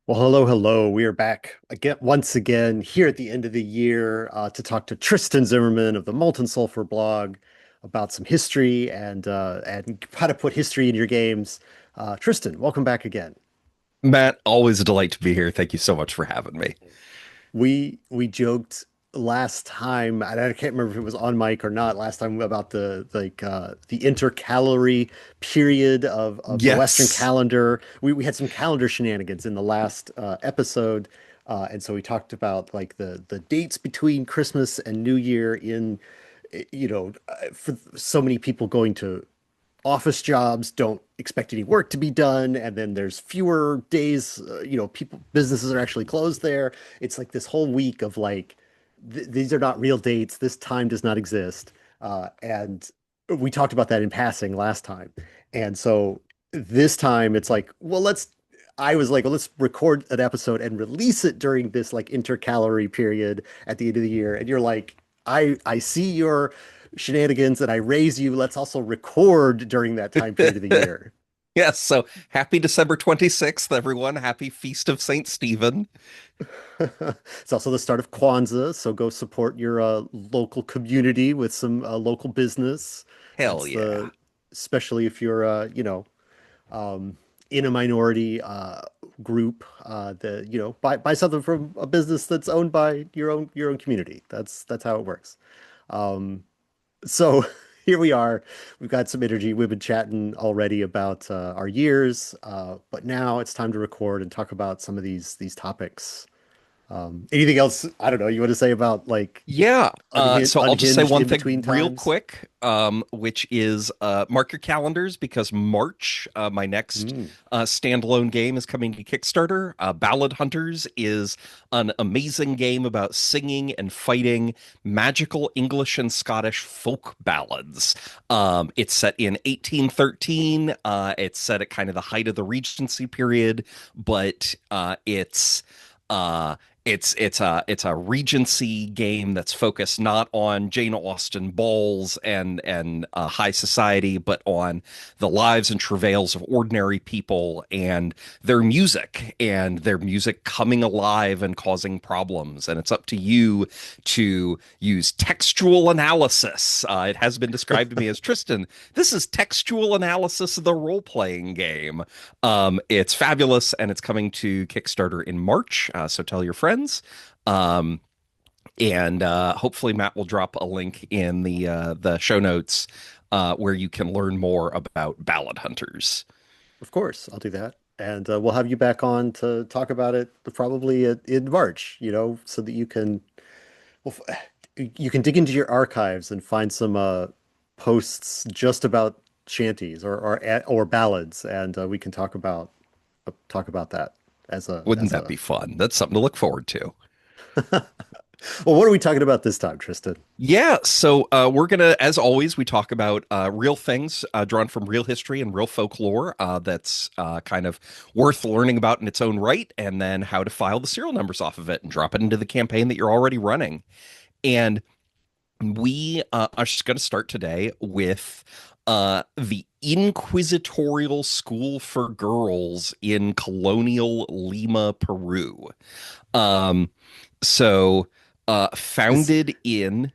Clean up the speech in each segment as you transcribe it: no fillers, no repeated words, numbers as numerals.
Well, hello, hello. We are back again, once again, here at the end of the year to talk to Tristan Zimmerman of the Molten Sulfur blog about some history and how to put history in your games. Tristan, welcome back again. Matt, always a delight to be here. Thank you so much for having me. We joked last time, and I can't remember if it was on mic or not, last time about the intercalary period of the Western Yes. calendar. We had some calendar shenanigans in the last episode, and so we talked about like the dates between Christmas and New Year for so many people going to office jobs don't expect any work to be done, and then there's fewer days, businesses are actually closed there. It's like this whole week of like these are not real dates, this time does not exist. And we talked about that in passing last time, and so this time it's like, well, I was like, well, let's record an episode and release it during this like intercalary period at the end of the year. And you're like, I see your shenanigans and I raise you. Let's also record during that time period of the year. Yes. So happy December 26th, everyone. Happy Feast of St. Stephen. It's also the start of Kwanzaa, so go support your local community with some local business. Hell That's yeah. especially if you're, um, in a minority group, buy something from a business that's owned by your own community. That's how it works. Um, So here we are. We've got some energy. We've been chatting already about our years, but now it's time to record and talk about some of these topics. Anything else? I don't know. You want to say about like Yeah. So I'll just say unhinged one in thing between real times? quick, which is mark your calendars because March, my next Mm. standalone game is coming to Kickstarter. Ballad Hunters is an amazing game about singing and fighting magical English and Scottish folk ballads. It's set in 1813. It's set at kind of the height of the Regency period, but uh, it's a Regency game that's focused not on Jane Austen balls and high society, but on the lives and travails of ordinary people and their music coming alive and causing problems. And it's up to you to use textual analysis. It has been described to me as Tristan. This is textual analysis of the role playing game. It's fabulous, and it's coming to Kickstarter in March. So tell your friends. Um, and hopefully Matt will drop a link in the show notes where you can learn more about Ballad Hunters. Of course, I'll do that. And we'll have you back on to talk about it probably in March, so that well, you can dig into your archives and find some posts just about shanties or ballads, and we can talk about that as a Wouldn't as that a. be fun? That's something to look forward to. Well, what are we talking about this time, Tristan? Yeah, so we're gonna, as always, we talk about real things drawn from real history and real folklore that's kind of worth learning about in its own right, and then how to file the serial numbers off of it and drop it into the campaign that you're already running. And we are just going to start today with the Inquisitorial School for Girls in colonial Lima, Peru. Um, so, This founded in,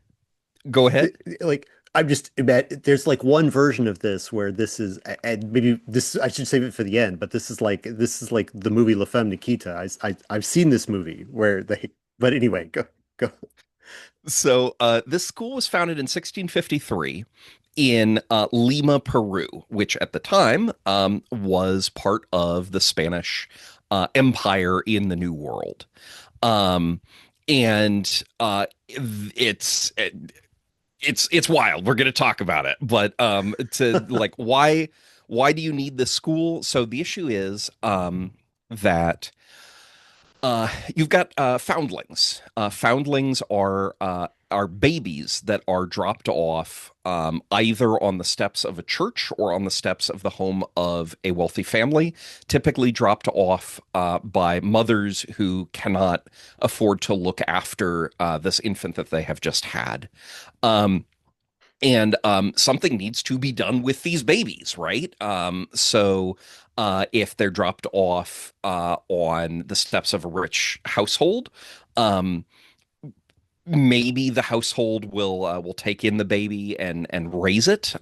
go th ahead. like I'm just there's like one version of this where this is, and maybe this I should save it for the end, but this is like the movie La Femme Nikita. I've seen this movie where they, but anyway, go. So, this school was founded in 1653 in Lima, Peru, which at the time was part of the Spanish Empire in the New World. Um, and it's wild. We're going to talk about it, but to like why do you need this school? So the issue is that you've got foundlings. Foundlings are babies that are dropped off either on the steps of a church or on the steps of the home of a wealthy family, typically dropped off by mothers who cannot afford to look after this infant that they have just had. Um, And something needs to be done with these babies, right? If they're dropped off on the steps of a rich household, um, maybe the household will take in the baby and raise it.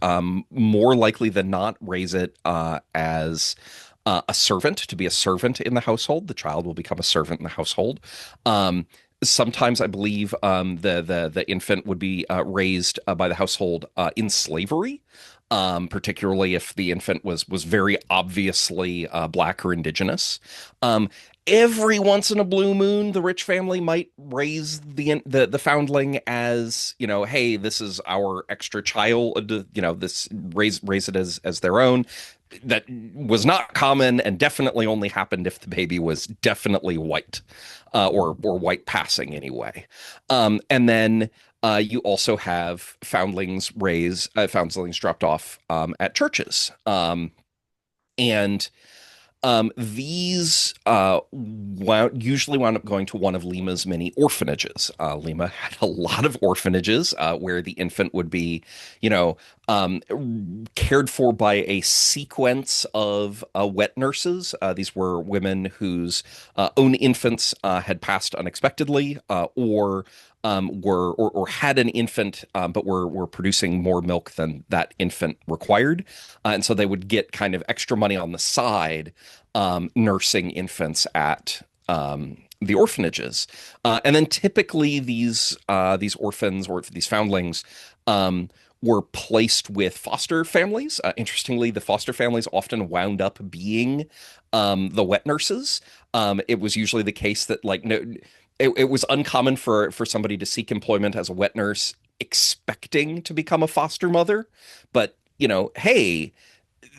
More likely than not, raise it as a servant, to be a servant in the household. The child will become a servant in the household. Um, Sometimes I believe the infant would be raised by the household in slavery. Particularly if the infant was very obviously black or indigenous. Um, every once in a blue moon, the rich family might raise the foundling as, hey, this is our extra child. This raise it as their own. That was not common, and definitely only happened if the baby was definitely white, or white passing anyway. And then you also have foundlings dropped off at churches. And these usually wound up going to one of Lima's many orphanages. Lima had a lot of orphanages where the infant would be, you know, um, cared for by a sequence of wet nurses. These were women whose own infants had passed unexpectedly, or had an infant, but were producing more milk than that infant required, and so they would get kind of extra money on the side, nursing infants at the orphanages. And then typically these orphans or these foundlings were placed with foster families. Interestingly, the foster families often wound up being the wet nurses. It was usually the case that like no, it was uncommon for somebody to seek employment as a wet nurse expecting to become a foster mother, but hey,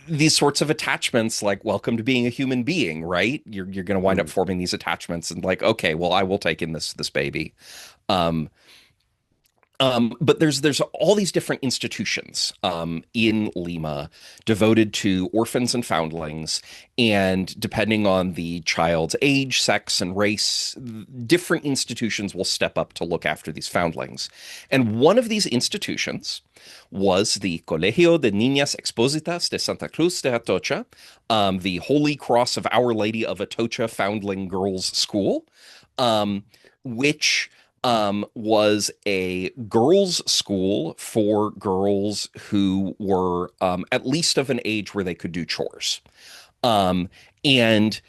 these sorts of attachments, like welcome to being a human being, right? You're going to wind up Mm. forming these attachments and like, okay, well, I will take in this baby. Um, but there's all these different institutions in Lima devoted to orphans and foundlings, and depending on the child's age, sex, and race, different institutions will step up to look after these foundlings. And one of these institutions was the Colegio de Niñas Expositas de Santa Cruz de Atocha, the Holy Cross of Our Lady of Atocha Foundling Girls School, um, which was a girls' school for girls who were at least of an age where they could do chores. Um, and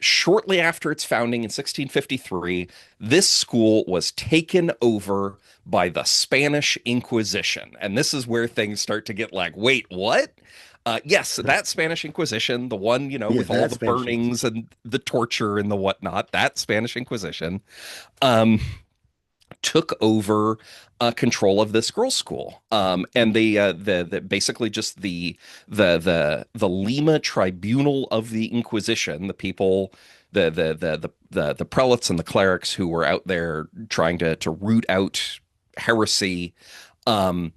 Shortly after its founding in 1653, this school was taken over by the Spanish Inquisition. And this is where things start to get like, wait, what? Yes, that Spanish Inquisition, the one, Yeah, with all that the Spanish burnings Inquisition. and the torture and the whatnot, that Spanish Inquisition. Um, took over control of this girls' school, and the basically just the Lima Tribunal of the Inquisition, the people, the prelates and the clerics who were out there trying to root out heresy. Um,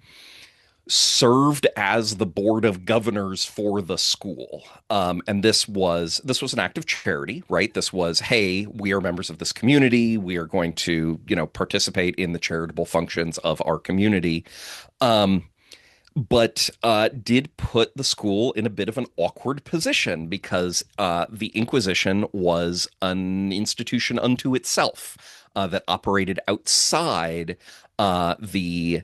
Served as the board of governors for the school. And this was an act of charity, right? This was, hey, we are members of this community. We are going to, participate in the charitable functions of our community. Um, but did put the school in a bit of an awkward position because the Inquisition was an institution unto itself that operated outside the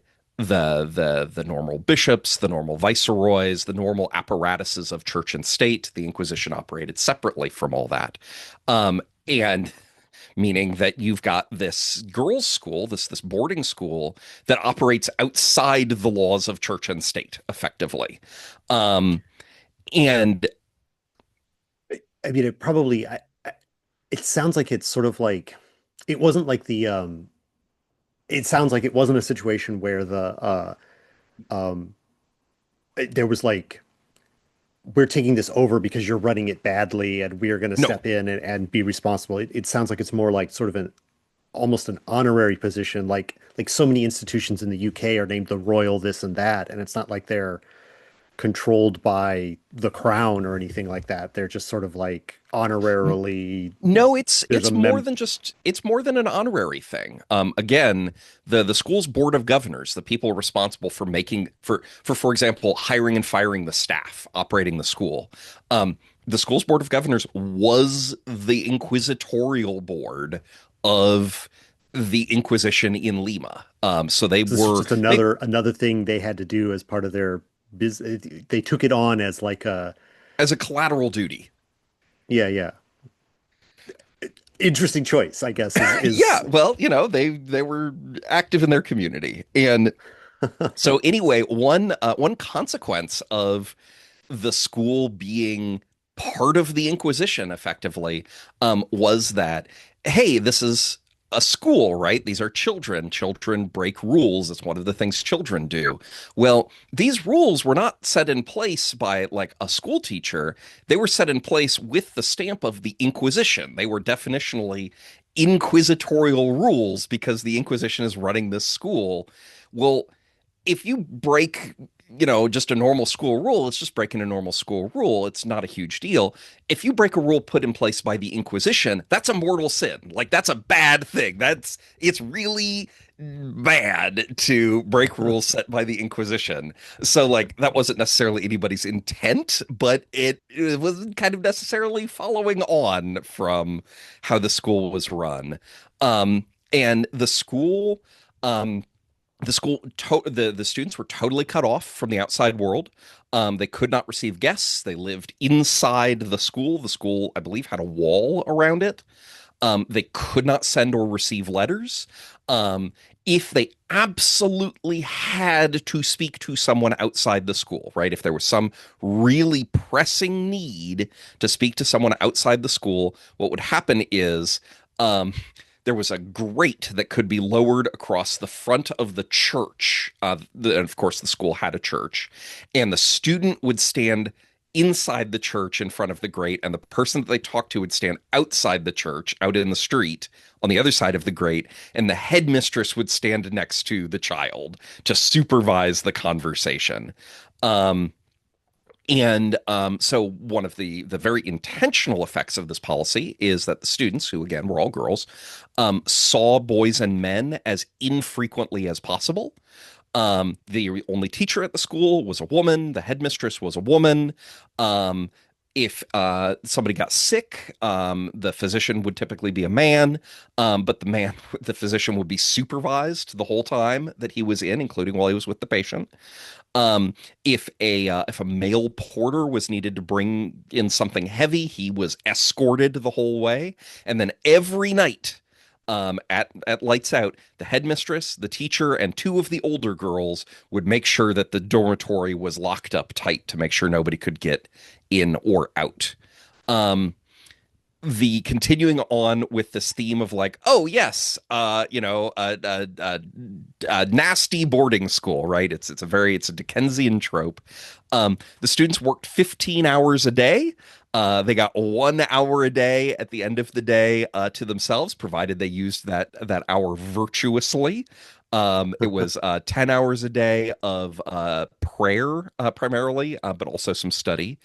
normal bishops, the normal viceroys, the normal apparatuses of church and state. The Inquisition operated separately from all that. And meaning that you've got this girls' school, this boarding school that operates outside the laws of church and state, effectively. Um, and I mean, it probably, it sounds like it's sort of like, it wasn't like it sounds like it wasn't a situation where um, there was like, we're taking this over because you're running it badly and we are going to no, step in and be responsible. It sounds like it's more like sort of almost an honorary position, like so many institutions in the UK are named the Royal this and that, and it's not like they're controlled by the crown or anything like that. They're just sort of like honorarily, No, there's a mem it's more than an honorary thing. Again, the school's board of governors, the people responsible for making for example, hiring and firing the staff, operating the school. The school's board of governors was the inquisitorial board of the Inquisition in Lima. So This is just another thing they had to do as part of their business. They took it on as like a, as a collateral duty. yeah, yeah. Interesting choice, I guess, Yeah, is well, they were active in their community, and so anyway, one consequence of the school being part of the Inquisition, effectively, was that, hey, this is a school, right? These are children. Children break rules. It's one of the things children do. Well, these rules were not set in place by like a school teacher. They were set in place with the stamp of the Inquisition. They were definitionally inquisitorial rules because the Inquisition is running this school. Well, if you break, just a normal school rule, it's just breaking a normal school rule. It's not a huge deal. If you break a rule put in place by the Inquisition, that's a mortal sin. Like that's a bad thing. It's really bad to break rules set by the Inquisition. So like that wasn't necessarily anybody's intent, but it wasn't kind of necessarily following on from how the school was run. And um the students were totally cut off from the outside world. They could not receive guests. They lived inside the school. The school, I believe, had a wall around it. They could not send or receive letters. If they absolutely had to speak to someone outside the school, right? If there was some really pressing need to speak to someone outside the school, what would happen is there was a grate that could be lowered across the front of the church. And of course, the school had a church, and the student would stand inside the church in front of the grate, and the person that they talked to would stand outside the church, out in the street on the other side of the grate, and the headmistress would stand next to the child to supervise the conversation. Um, so one of the very intentional effects of this policy is that the students, who again were all girls, saw boys and men as infrequently as possible. The only teacher at the school was a woman. The headmistress was a woman. If somebody got sick, the physician would typically be a man, but the physician would be supervised the whole time that he was in, including while he was with the patient. Um, if a male porter was needed to bring in something heavy, he was escorted the whole way, and then every night, at lights out, the headmistress, the teacher, and two of the older girls would make sure that the dormitory was locked up tight to make sure nobody could get in or out. Um, the continuing on with this theme of like, oh yes, nasty boarding school, right? It's a Dickensian trope. The students worked 15 hours a day. They got 1 hour a day at the end of the day to themselves, provided they used that hour virtuously. It was 10 hours a day of prayer primarily, but also some study,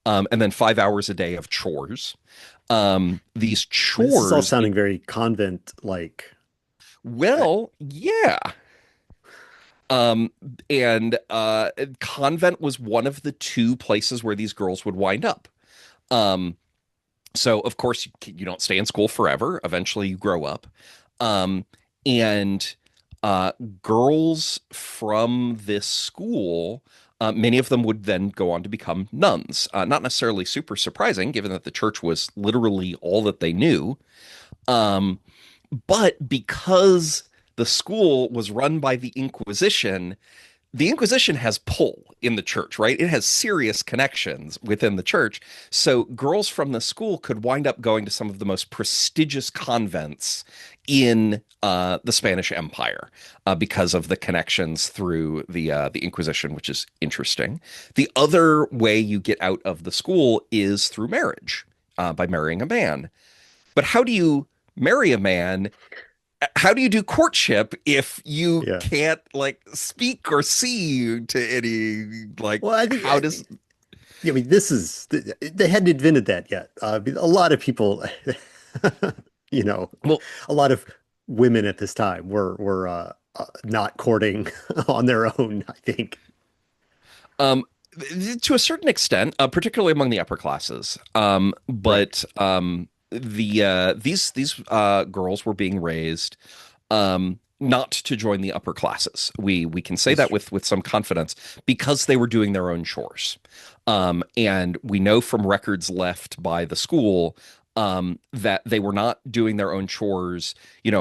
and then 5 hours a day of chores. These this is all chores, sounding very convent like. well, yeah. Um, and convent was one of the two places where these girls would wind up. Um, so of course you don't stay in school forever. Eventually you grow up. Um, and uh, Girls from this school, many of them would then go on to become nuns. Not necessarily super surprising, given that the church was literally all that they knew. Um, but because the school was run by the Inquisition has pull in the church, right? It has serious connections within the church. So girls from the school could wind up going to some of the most prestigious convents in the Spanish Empire because of the connections through the Inquisition, which is interesting. The other way you get out of the school is through marriage, by marrying a man. But how do you marry a man how do you do courtship if you Yeah. can't like speak or see to any like Well, how does I mean, they hadn't invented that yet. A lot of people, you know, well a lot of women at this time were not courting on their own, I think. um to a certain extent, particularly among the upper classes. Right. But these girls were being raised not to join the upper classes. We can say That's that true. with some confidence because they were doing their own chores. And we know from records left by the school that they were not doing their own chores,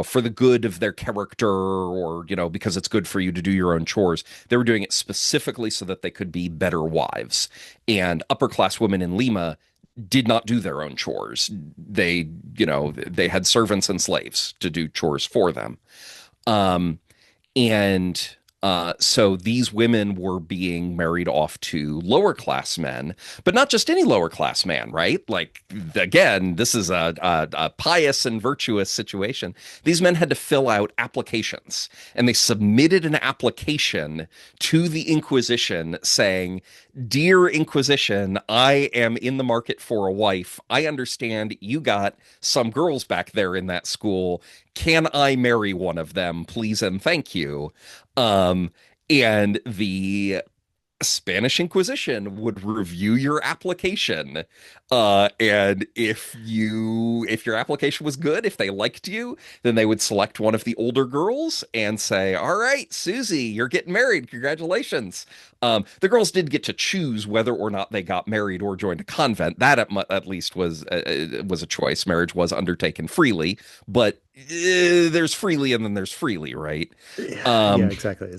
for the good of their character or, because it's good for you to do your own chores. They were doing it specifically so that they could be better wives. And upper class women in Lima did not do their own chores. They had servants and slaves to do chores for them. Um, and so these women were being married off to lower class men, but not just any lower class man, right? Like, again, this is a pious and virtuous situation. These men had to fill out applications, and they submitted an application to the Inquisition saying, "Dear Inquisition, I am in the market for a wife. I understand you got some girls back there in that school. Can I marry one of them, please and thank you?" Um, and the Spanish Inquisition would review your application. And if your application was good, if they liked you, then they would select one of the older girls and say, "All right, Susie, you're getting married. Congratulations." The girls did get to choose whether or not they got married or joined a convent. That at least was a choice. Marriage was undertaken freely, but there's freely and then there's freely, right? Yeah, yeah, Um, exactly.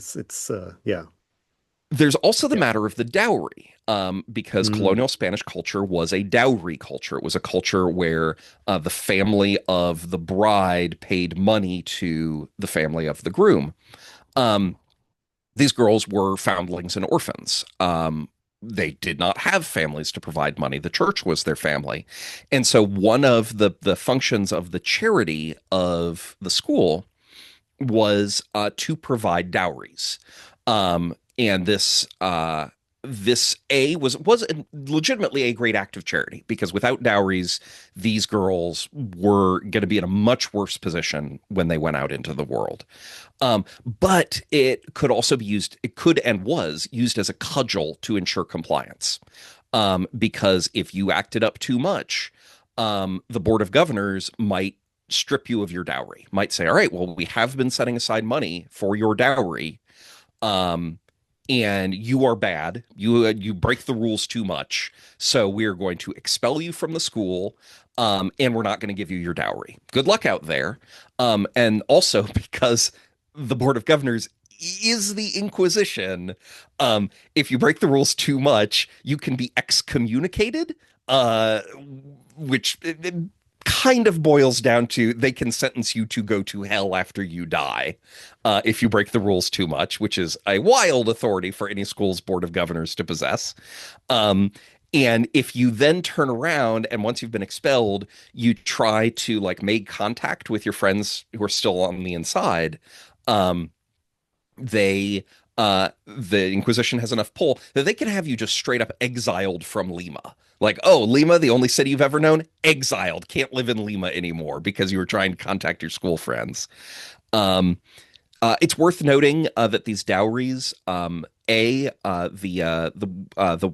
Yeah, there's also the yeah. matter of the dowry, because Mm, colonial Spanish culture was a dowry culture. It was a culture where the family of the bride paid money to the family of the groom. Um, these girls were foundlings and orphans. They did not have families to provide money. The church was their family. And so one of the functions of the charity of the school was to provide dowries. And this was legitimately a great act of charity because without dowries, these girls were going to be in a much worse position when they went out into the world. But it could also be used, it could and was used as a cudgel to ensure compliance. Because if you acted up too much, the Board of Governors might strip you of your dowry, might say, "All right, well, we have been setting aside money for your dowry. Um, and you are bad. You break the rules too much. So we're going to expel you from the school, and we're not going to give you your dowry. Good luck out there." And also because the Board of Governors is the Inquisition, if you break the rules too much, you can be excommunicated, which kind of boils down to they can sentence you to go to hell after you die if you break the rules too much, which is a wild authority for any school's board of governors to possess. Um, and if you then turn around and once you've been expelled, you try to like make contact with your friends who are still on the inside, um, they the Inquisition has enough pull that they can have you just straight up exiled from Lima. Like, oh, Lima, the only city you've ever known, exiled, can't live in Lima anymore because you were trying to contact your school friends. Um, it's worth noting that these dowries, the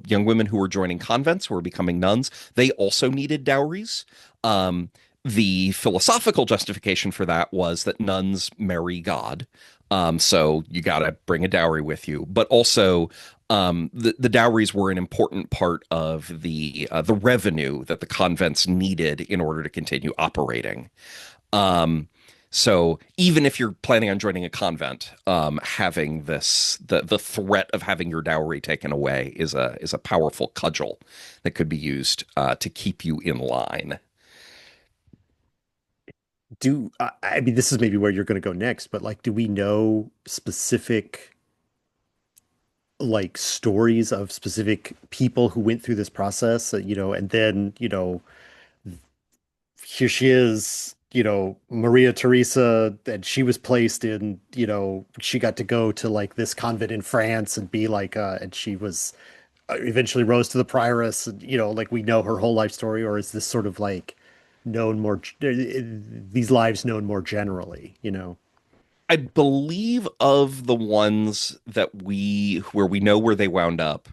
young women who were joining convents, who were becoming nuns, they also needed dowries. Um, the philosophical justification for that was that nuns marry God, so you got to bring a dowry with you. But also, the dowries were an important part of the revenue that the convents needed in order to continue operating. Um, so even if you're planning on joining a convent, having the threat of having your dowry taken away is a powerful cudgel that could be used to keep you in line. I mean, this is maybe where you're going to go next, but like, do we know specific like stories of specific people who went through this process, and then, here she is. Maria Theresa, and she was placed in, she got to go to like this convent in France and be like, and she was eventually rose to the prioress, and, like we know her whole life story, or is this sort of like known more, these lives known more generally? I believe of the ones that where we know where they wound up.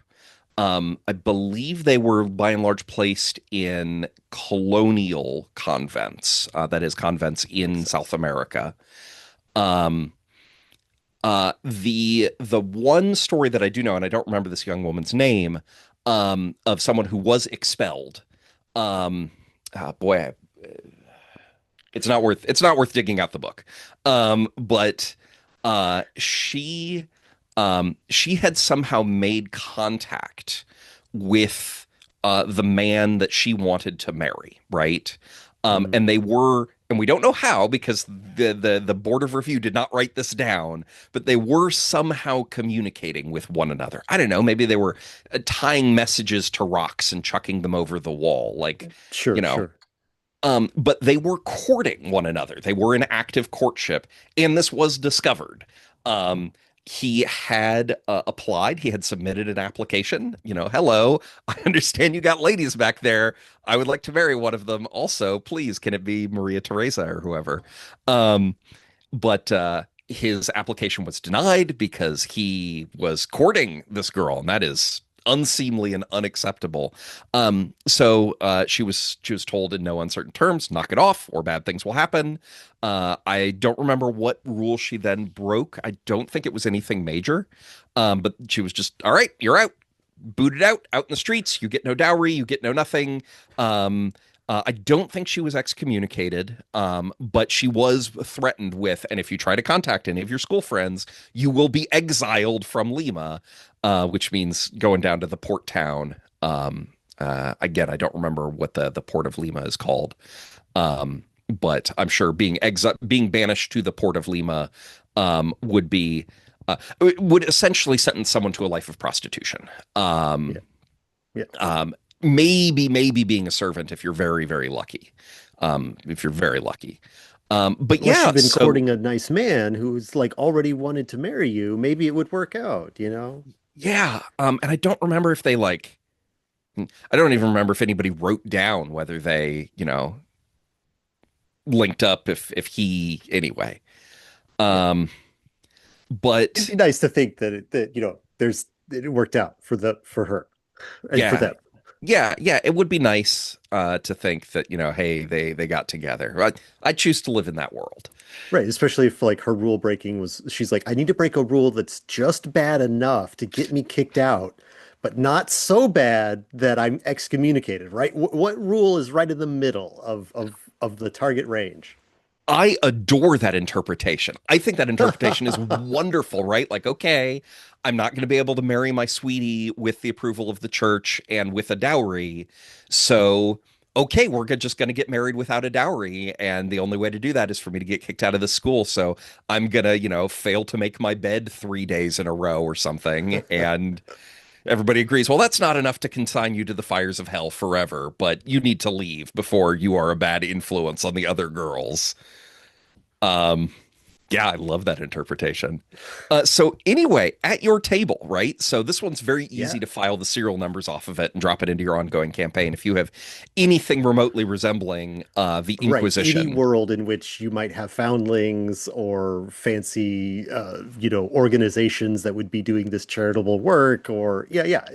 I believe they were by and large placed in colonial convents, that is, convents Makes in South sense. America. Um, the one story that I do know, and I don't remember this young woman's name, of someone who was expelled. Boy, it's not worth digging out the book. But she had somehow made contact with the man that she wanted to marry, right? Mm, And we don't know how because the board of review did not write this down, but they were somehow communicating with one another. I don't know, maybe they were tying messages to rocks and chucking them over the wall, like, you sure, know, sure. but they were courting one another. They were in active courtship, and this was discovered. Um, he had applied, he had submitted an application. Hello, I understand you got ladies back there. I would like to marry one of them. Also, please, can it be Maria Teresa or whoever? Um, but his application was denied because he was courting this girl, and that is unseemly and unacceptable. So she was told in no uncertain terms, knock it off, or bad things will happen. I don't remember what rule she then broke. I don't think it was anything major, but she was just, all right, you're out, booted out in the streets. You get no dowry, you get no nothing. I don't think she was excommunicated, but she was threatened with, and if you try to contact any of your school friends, you will be exiled from Lima, which means going down to the port town. Again, I don't remember what the port of Lima is called, but I'm sure being banished to the port of Lima would be would essentially sentence someone to a life of prostitution. Yeah, yeah. Maybe being a servant if you're very, very lucky. If you're very lucky. But Unless yeah, you've been so courting a nice man who's like already wanted to marry you, maybe it would work out? yeah, and I don't remember if they like. I don't even remember if anybody wrote down whether they, linked up if he anyway. Yeah. Um, It'd but be nice to think that it worked out for her and for yeah, them. yeah, it would be nice to think that, hey, they got together. I choose to live in that world. Right, especially if like her rule breaking was she's like, I need to break a rule that's just bad enough to get me kicked out, but not so bad that I'm excommunicated, right? What rule is right in the middle of the target range? I adore that interpretation. I think that interpretation is wonderful, right? Like, okay, I'm not going to be able to marry my sweetie with the approval of the church and with a dowry. So, okay, just going to get married without a dowry. And the only way to do that is for me to get kicked out of the school. So I'm going to, fail to make my bed 3 days in a row or something. And everybody agrees, well, that's not enough to consign you to the fires of hell forever, but you need to leave before you are a bad influence on the other girls. Um, yeah, I love that interpretation. So anyway, at your table, right? So this one's very easy Yeah. to file the serial numbers off of it and drop it into your ongoing campaign. If you have anything remotely resembling the Right. Any Inquisition, world in which you might have foundlings or fancy, organizations that would be doing this charitable work, or yeah, yeah.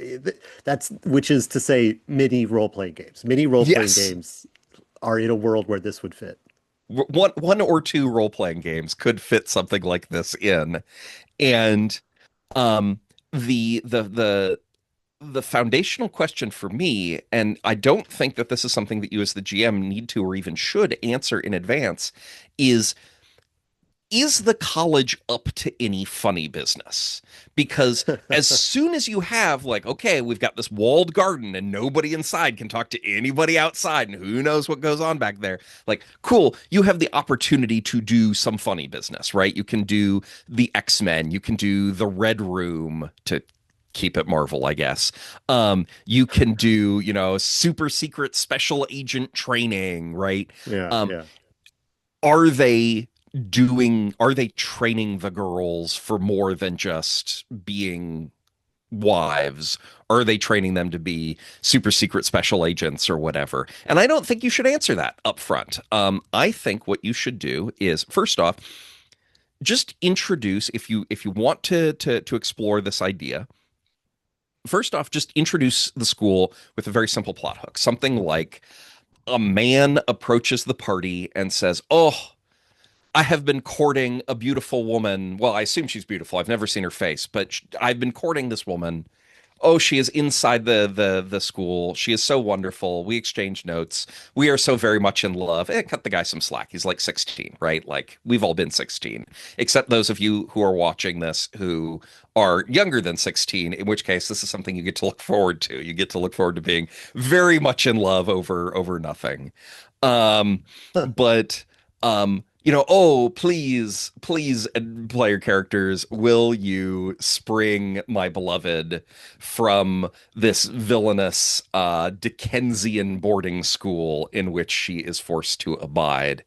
That's which is to say, mini role-playing games. Mini role-playing yes, games are in a world where this would fit. one or two role playing games could fit something like this in, and um, the foundational question for me, and I don't think that this is something that you as the GM need to or even should answer in advance, is the college up to any funny business? Because as soon as you have, like, okay, we've got this walled garden and nobody inside can talk to anybody outside, and who knows what goes on back there, like, cool, you have the opportunity to do some funny business, right? You can do the X-Men, you can do the Red Room to keep it Marvel, I guess. You can do, super secret special agent training, right? Yeah, Um, yeah. are they are they training the girls for more than just being wives? Are they training them to be super secret special agents or whatever? And I don't think you should answer that up front. I think what you should do is, first off, just introduce, if you want to explore this idea, first off, just introduce the school with a very simple plot hook. Something like a man approaches the party and says, "Oh, I have been courting a beautiful woman. Well, I assume she's beautiful. I've never seen her face, but I've been courting this woman. Oh, she is inside the school. She is so wonderful. We exchange notes. We are so very much in love." Cut the guy some slack. He's like 16, right? Like we've all been 16, except those of you who are watching this who are younger than 16, in which case this is something you get to look forward to. You get to look forward to being very much in love over nothing. Um, Huh. but oh, please, player characters, will you spring my beloved from this villainous Dickensian boarding school in which she is forced to abide?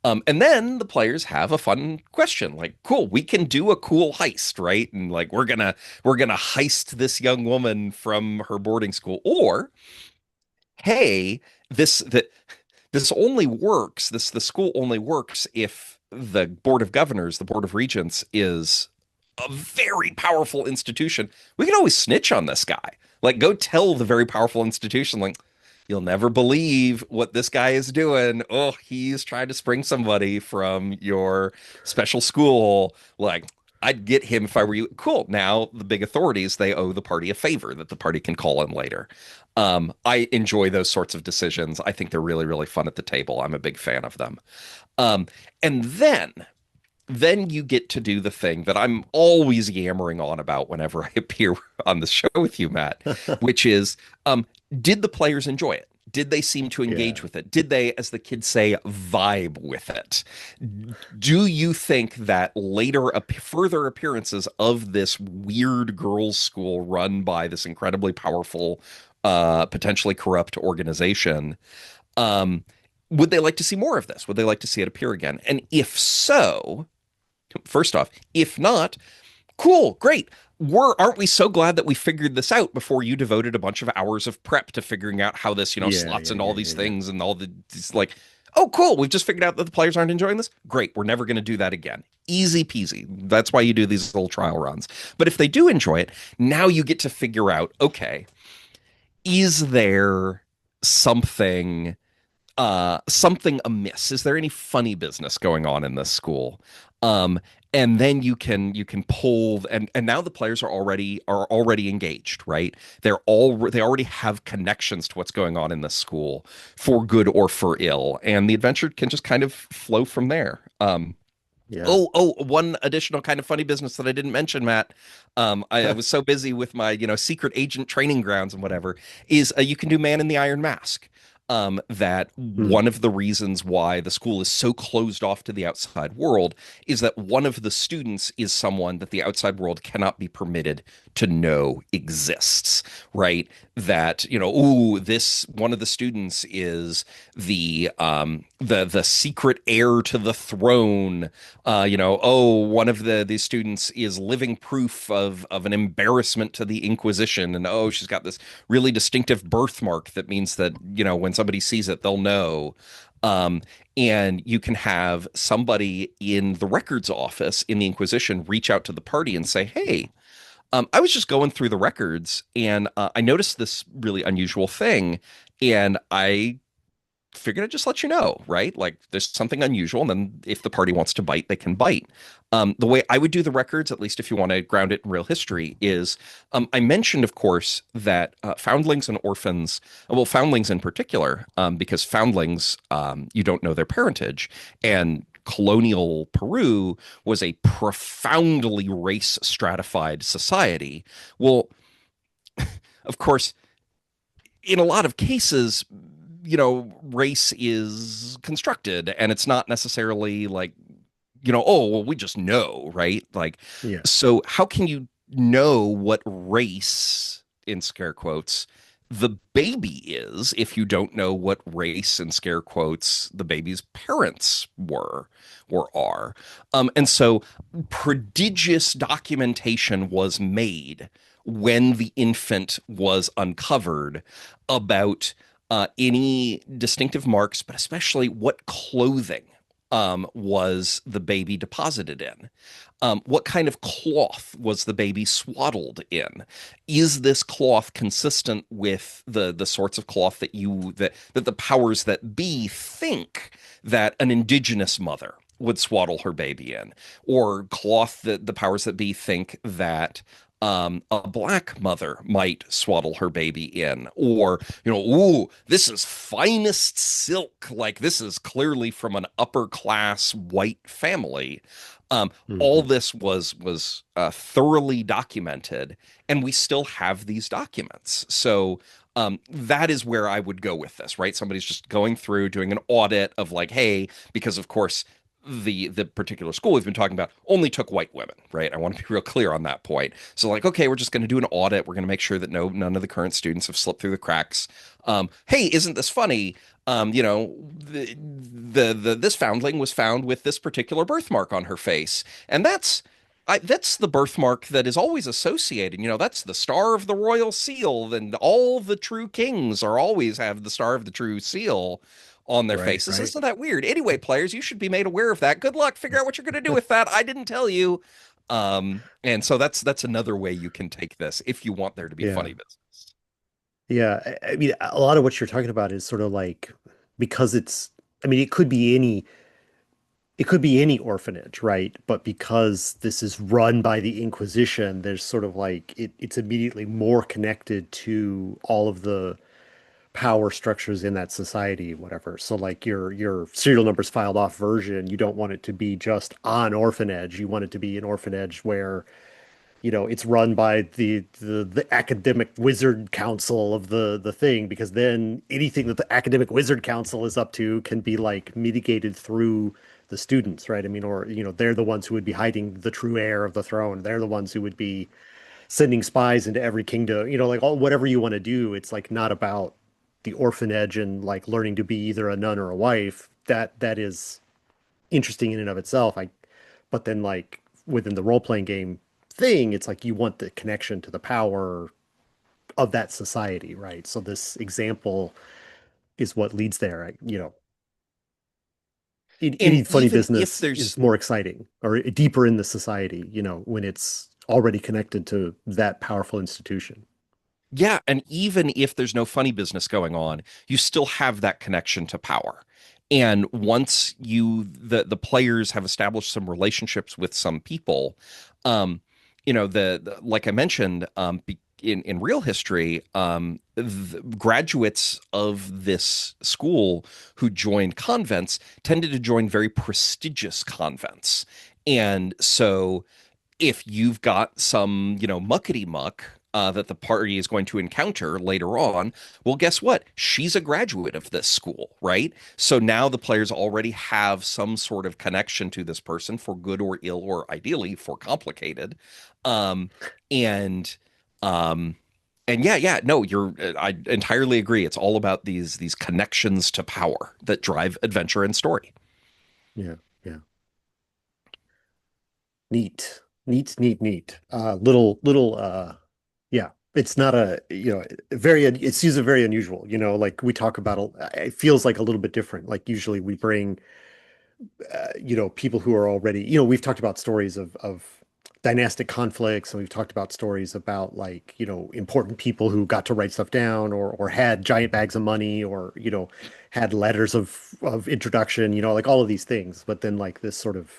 And then the players have a fun question, like, cool, we can do a cool heist, right? And like we're gonna heist this young woman from her boarding school, or hey, this only works, the school only works if the board of governors, the board of regents, is a very powerful institution. We can always snitch on this guy. Like, go tell the very powerful institution, like, you'll never believe what this guy is doing. Oh, he's trying to spring somebody from your special school. Like, I'd get him if I were you. Cool. Now the big authorities, they owe the party a favor that the party can call in later. I enjoy those sorts of decisions. I think they're really, really fun at the table. I'm a big fan of them. Um, and then you get to do the thing that I'm always yammering on about whenever I appear on the show with you, Matt, which is, did the players enjoy it? Did they seem to engage Yeah. with it? Did they, as the kids say, vibe with it? Do you think that further appearances of this weird girls' school run by this incredibly powerful, potentially corrupt organization, um, would they like to see more of this? Would they like to see it appear again? And if so, first off, if not, cool, great. Aren't we so glad that we figured this out before you devoted a bunch of hours of prep to figuring out how this, Yeah, slots yeah, into all yeah, these yeah, yeah. things and all these like, oh, cool, we've just figured out that the players aren't enjoying this. Great, we're never going to do that again. Easy peasy. That's why you do these little trial runs. But if they do enjoy it, now you get to figure out, okay, is there something something amiss? Is there any funny business going on in this school? Um, and then you can pull, and now the players are already engaged, right? They already have connections to what's going on in this school, for good or for ill, and the adventure can just kind of flow from there. Yeah. One additional kind of funny business that I didn't mention, Matt. I was so busy with my, secret agent training grounds and whatever, is you can do Man in the Iron Mask. That Hmm. one of the reasons why the school is so closed off to the outside world is that one of the students is someone that the outside world cannot be permitted to know exists, right? That, ooh, this one of the students is the secret heir to the throne. One of these students is living proof of an embarrassment to the Inquisition, and oh, she's got this really distinctive birthmark that means that, when somebody sees it, they'll know. Um, and you can have somebody in the records office in the Inquisition reach out to the party and say, "Hey, I was just going through the records and I noticed this really unusual thing, and I figured I'd just let you know, right? Like there's something unusual, and then if the party wants to bite, they can bite." The way I would do the records, at least if you want to ground it in real history, is I mentioned, of course, that foundlings and orphans, well, foundlings in particular, because foundlings, you don't know their parentage, and colonial Peru was a profoundly race stratified society. Well, of course, in a lot of cases, race is constructed and it's not necessarily like, oh, well, we just know, right? Like, Yeah. so how can you know what race, in scare quotes, The baby is, if you don't know what race and scare quotes the baby's parents were or are. And so prodigious documentation was made when the infant was uncovered about any distinctive marks, but especially what clothing was the baby deposited in. What kind of cloth was the baby swaddled in? Is this cloth consistent with the sorts of cloth that the powers that be think that an indigenous mother would swaddle her baby in, or cloth that the powers that be think that a black mother might swaddle her baby in, or, ooh, this is finest silk. Like this is clearly from an upper class white family. All Hmm. this was thoroughly documented, and we still have these documents. So that is where I would go with this, right? Somebody's just going through doing an audit of like, hey, because of course the particular school we've been talking about only took white women, right? I want to be real clear on that point. So like, okay, we're just going to do an audit. We're going to make sure that none of the current students have slipped through the cracks. Hey, isn't this funny? This foundling was found with this particular birthmark on her face, and that's the birthmark that is always associated. That's the star of the royal seal, and all the true kings are always have the star of the true seal on their Right, faces. right. Isn't that weird? Anyway, players, you should be made aware of that. Good luck. Figure out what you're going to do with that. I didn't tell you. And so that's another way you can take this if you want there to be Yeah. funny business. Yeah. I mean, a lot of what you're talking about is sort of like because I mean, it could be any orphanage, right? But because this is run by the Inquisition, there's sort of like it's immediately more connected to all of the power structures in that society, whatever. So like your serial numbers filed off version, you don't want it to be just on orphanage. You want it to be an orphanage where it's run by the academic wizard council of the thing, because then anything that the academic wizard council is up to can be like mitigated through the students, right? I mean, or they're the ones who would be hiding the true heir of the throne. They're the ones who would be sending spies into every kingdom, like all whatever you want to do. It's like not about the orphanage and like learning to be either a nun or a wife. That is interesting in and of itself. But then like within the role-playing game thing, it's like you want the connection to the power of that society, right? So this example is what leads there. And Any funny even if business is there's more exciting or deeper in the society, when it's already connected to that powerful institution. Yeah, and even if there's no funny business going on, you still have that connection to power. And once the players have established some relationships with some people, like I mentioned, in real history, the graduates of this school who joined convents tended to join very prestigious convents. And so if you've got some, muckety muck that the party is going to encounter later on, well, guess what? She's a graduate of this school, right? So now the players already have some sort of connection to this person for good or ill, or ideally for complicated. Um, and, um, and yeah, no, I entirely agree. It's all about these connections to power that drive adventure and story. Yeah, yeah. Neat. Neat, neat, neat. Little yeah. It's not it's usually very unusual, like we talk about it feels like a little bit different. Like usually we bring people who are already, we've talked about stories of dynastic conflicts, and we've talked about stories about like, important people who got to write stuff down or had giant bags of money or, had letters of introduction, like all of these things. But then like this sort of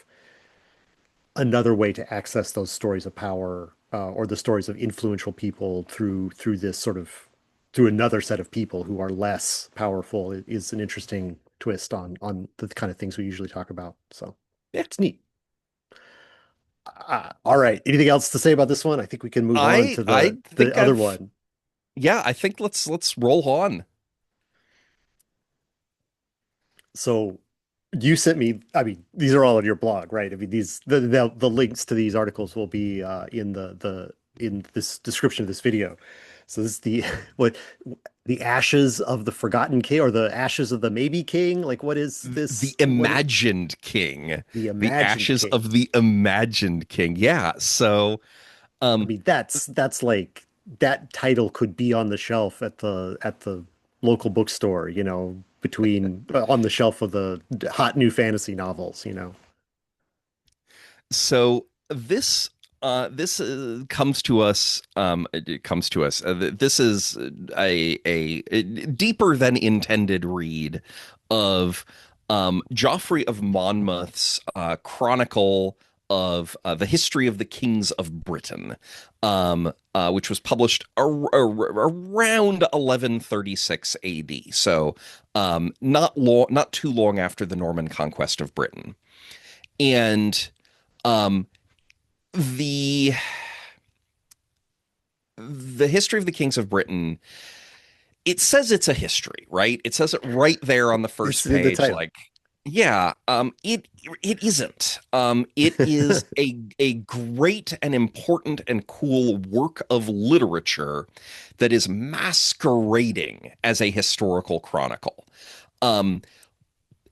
another way to access those stories of power or the stories of influential people through this sort of through another set of people who are less powerful is an interesting twist on the kind of things we usually talk about. So Yeah, it's neat. All right. Anything else to say about this one? I think we can move on I to I the think other I've one. yeah, I think let's roll on. So you sent me, I mean, these are all on your blog, right? I mean, the links to these articles will be in the in this description of this video. So this is the what the ashes of the forgotten king or the ashes of the maybe king? Like what is The this? What imagined king, the the imagined ashes king? of the imagined king. Yeah. So, I um, mean, that's like that title could be on the shelf at the local bookstore, between on the shelf of the hot new fantasy novels, so this comes to us. It comes to us. This is a deeper than intended read of Joffrey of Monmouth's chronicle of the history of the kings of Britain, which was published around 1136 AD. So, not too long after the Norman conquest of Britain, and um, the the history of the kings of Britain, it says it's a history, right? It says it right there on the it's first in the page, title. like, yeah, it isn't. It is a great and important and cool work of literature that is masquerading as a historical chronicle. Um,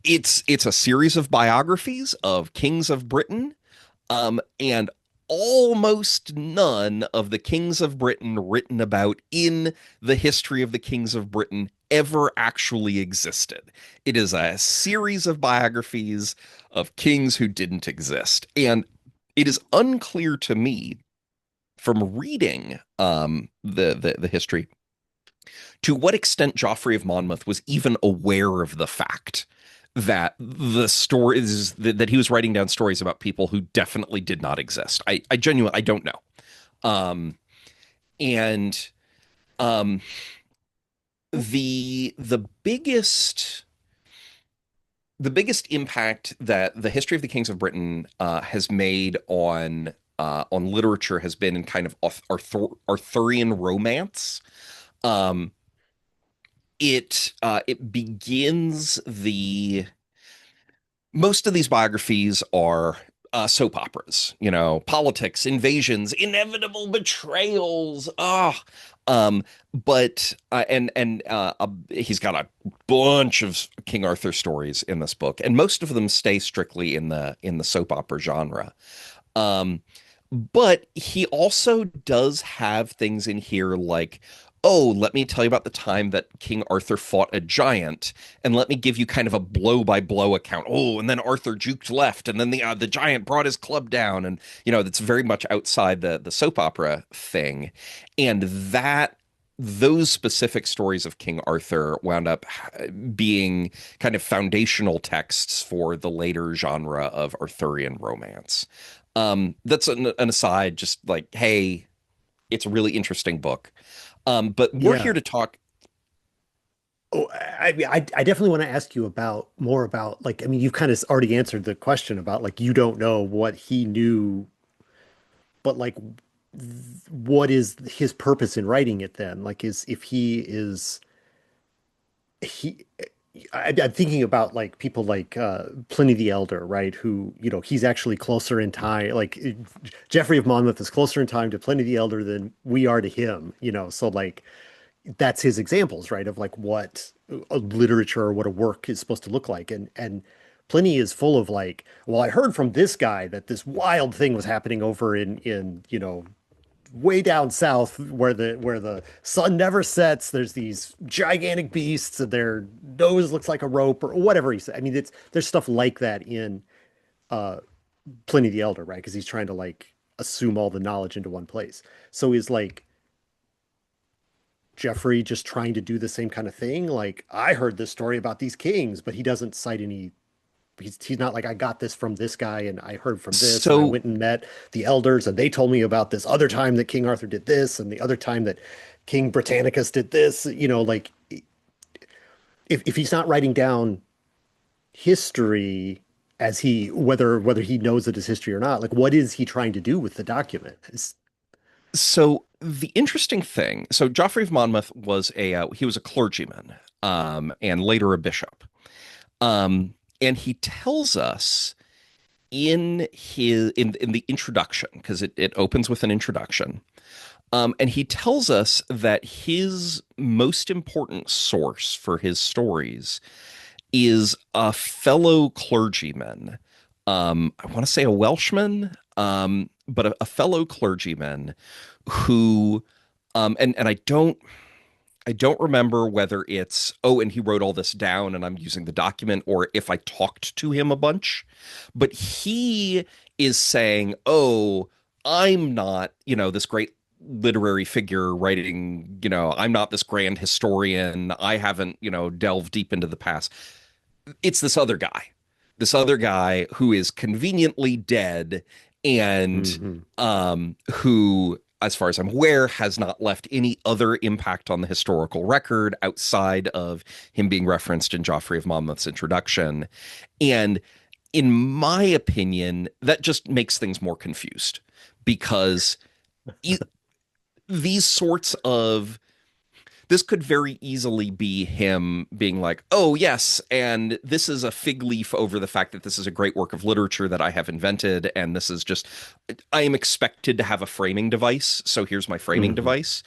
it's a series of biographies of kings of Britain, and almost none of the kings of Britain written about in the history of the kings of Britain ever actually existed. It is a series of biographies of kings who didn't exist. And it is unclear to me from reading the history to what extent Joffrey of Monmouth was even aware of the fact that the stories that he was writing down stories about people who definitely did not exist. I genuinely I don't know. Um, and um, the biggest impact that the history of the kings of Britain has made on literature has been in kind of Arthurian romance. Um, it begins the most of these biographies are soap operas, politics, invasions, inevitable betrayals. But he's got a bunch of King Arthur stories in this book, and most of them stay strictly in the soap opera genre. Um, but he also does have things in here like, oh, let me tell you about the time that King Arthur fought a giant, and let me give you kind of a blow by blow account. Oh, and then Arthur juked left, and then the giant brought his club down, and that's very much outside the soap opera thing, and that. Those specific stories of King Arthur wound up being kind of foundational texts for the later genre of Arthurian romance. That's an aside, just like, hey, it's a really interesting book. But we're here Yeah. to talk. Oh, I definitely want to ask you about more about like I mean you've kind of already answered the question about like you don't know what he knew, but like what is his purpose in writing it then? Like is if he is he I'm thinking about like people like Pliny the Elder, right? Who, he's actually closer in time. Like Geoffrey of Monmouth is closer in time to Pliny the Elder than we are to him, So like that's his examples, right? Of like what a literature or what a work is supposed to look like. And Pliny is full of like, well, I heard from this guy that this wild thing was happening over in way down south where the sun never sets. There's these gigantic beasts and their nose looks like a rope or whatever he said. I mean, there's stuff like that in uh Pliny the Elder, right? Because he's trying to like assume all the knowledge into one place. So is like Jeffrey just trying to do the same kind of thing? Like, I heard this story about these kings, but he doesn't cite any. He's not like, I got this from this guy and I heard from this and I So went and met the elders and they told me about this other time that King Arthur did this and the other time that King Britannicus did this. Like if he's not writing down history as whether he knows it is history or not, like what is he trying to do with the document? so the interesting thing, so Joffrey of Monmouth was he was a clergyman, and later a bishop. And he tells us in the introduction, because it opens with an introduction. And he tells us that his most important source for his stories is a fellow clergyman. I want to say a Welshman, but a fellow clergyman who, and I don't remember whether it's, oh, and he wrote all this down and I'm using the document, or if I talked to him a bunch. But he is saying, oh, I'm not, this great literary figure writing, I'm not this grand historian. I haven't, delved deep into the past. It's this other guy who is conveniently dead and Hmm. who, as far as I'm aware, has not left any other impact on the historical record outside of him being referenced in Joffrey of Monmouth's introduction. And in my opinion, that just makes things more confused because e- these sorts of this could very easily be him being like, oh, yes, and this is a fig leaf over the fact that this is a great work of literature that I have invented. And this is just, I am expected to have a framing device. So here's my framing Hmm. device.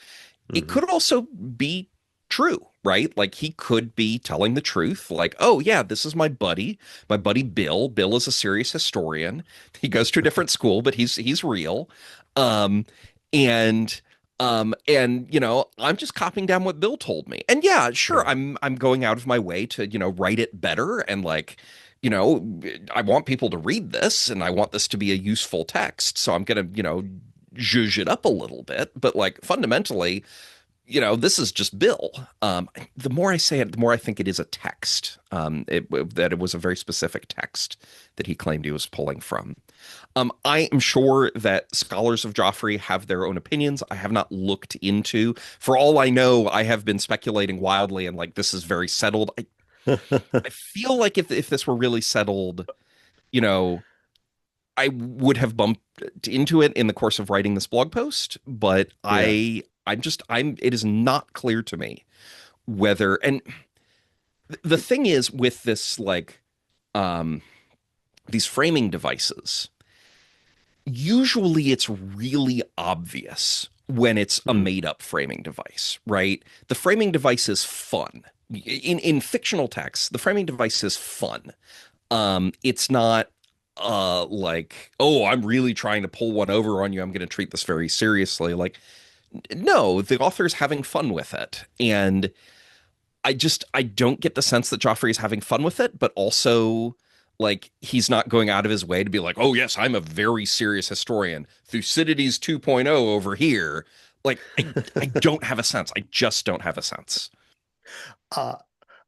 It Hmm. could also be true, right? Like he could be telling the truth, like, oh, yeah, this is my buddy Bill. Bill is a serious historian. He goes to a different school, but he's real. Um, and I'm just copying down what Bill told me. And yeah, sure, Yeah. I'm going out of my way to, write it better and like, you know, I want people to read this and I want this to be a useful text. So I'm gonna, zhuzh it up a little bit, but like fundamentally, this is just Bill. The more I say it, the more I think it is a text. That it was a very specific text that he claimed he was pulling from. I am sure that scholars of Joffrey have their own opinions. I have not looked into. For all I know, I have been speculating wildly and like this is very settled. I feel like if this were really settled, you know, I would have bumped into it in the course of writing this blog post, but Yeah. I'm it is not clear to me whether, and the thing is with this like um these framing devices, usually it's really obvious when it's a Mm. made up framing device, right? The framing device is fun. In fictional texts, the framing device is fun. It's not like, oh, I'm really trying to pull one over on you. I'm going to treat this very seriously. Like, no, the author's having fun with it. And I don't get the sense that Joffrey is having fun with it, but also like he's not going out of his way to be like, oh yes, I'm a very serious historian. Thucydides 2.0 over here. Like I don't have a sense. I just don't have a sense. Uh,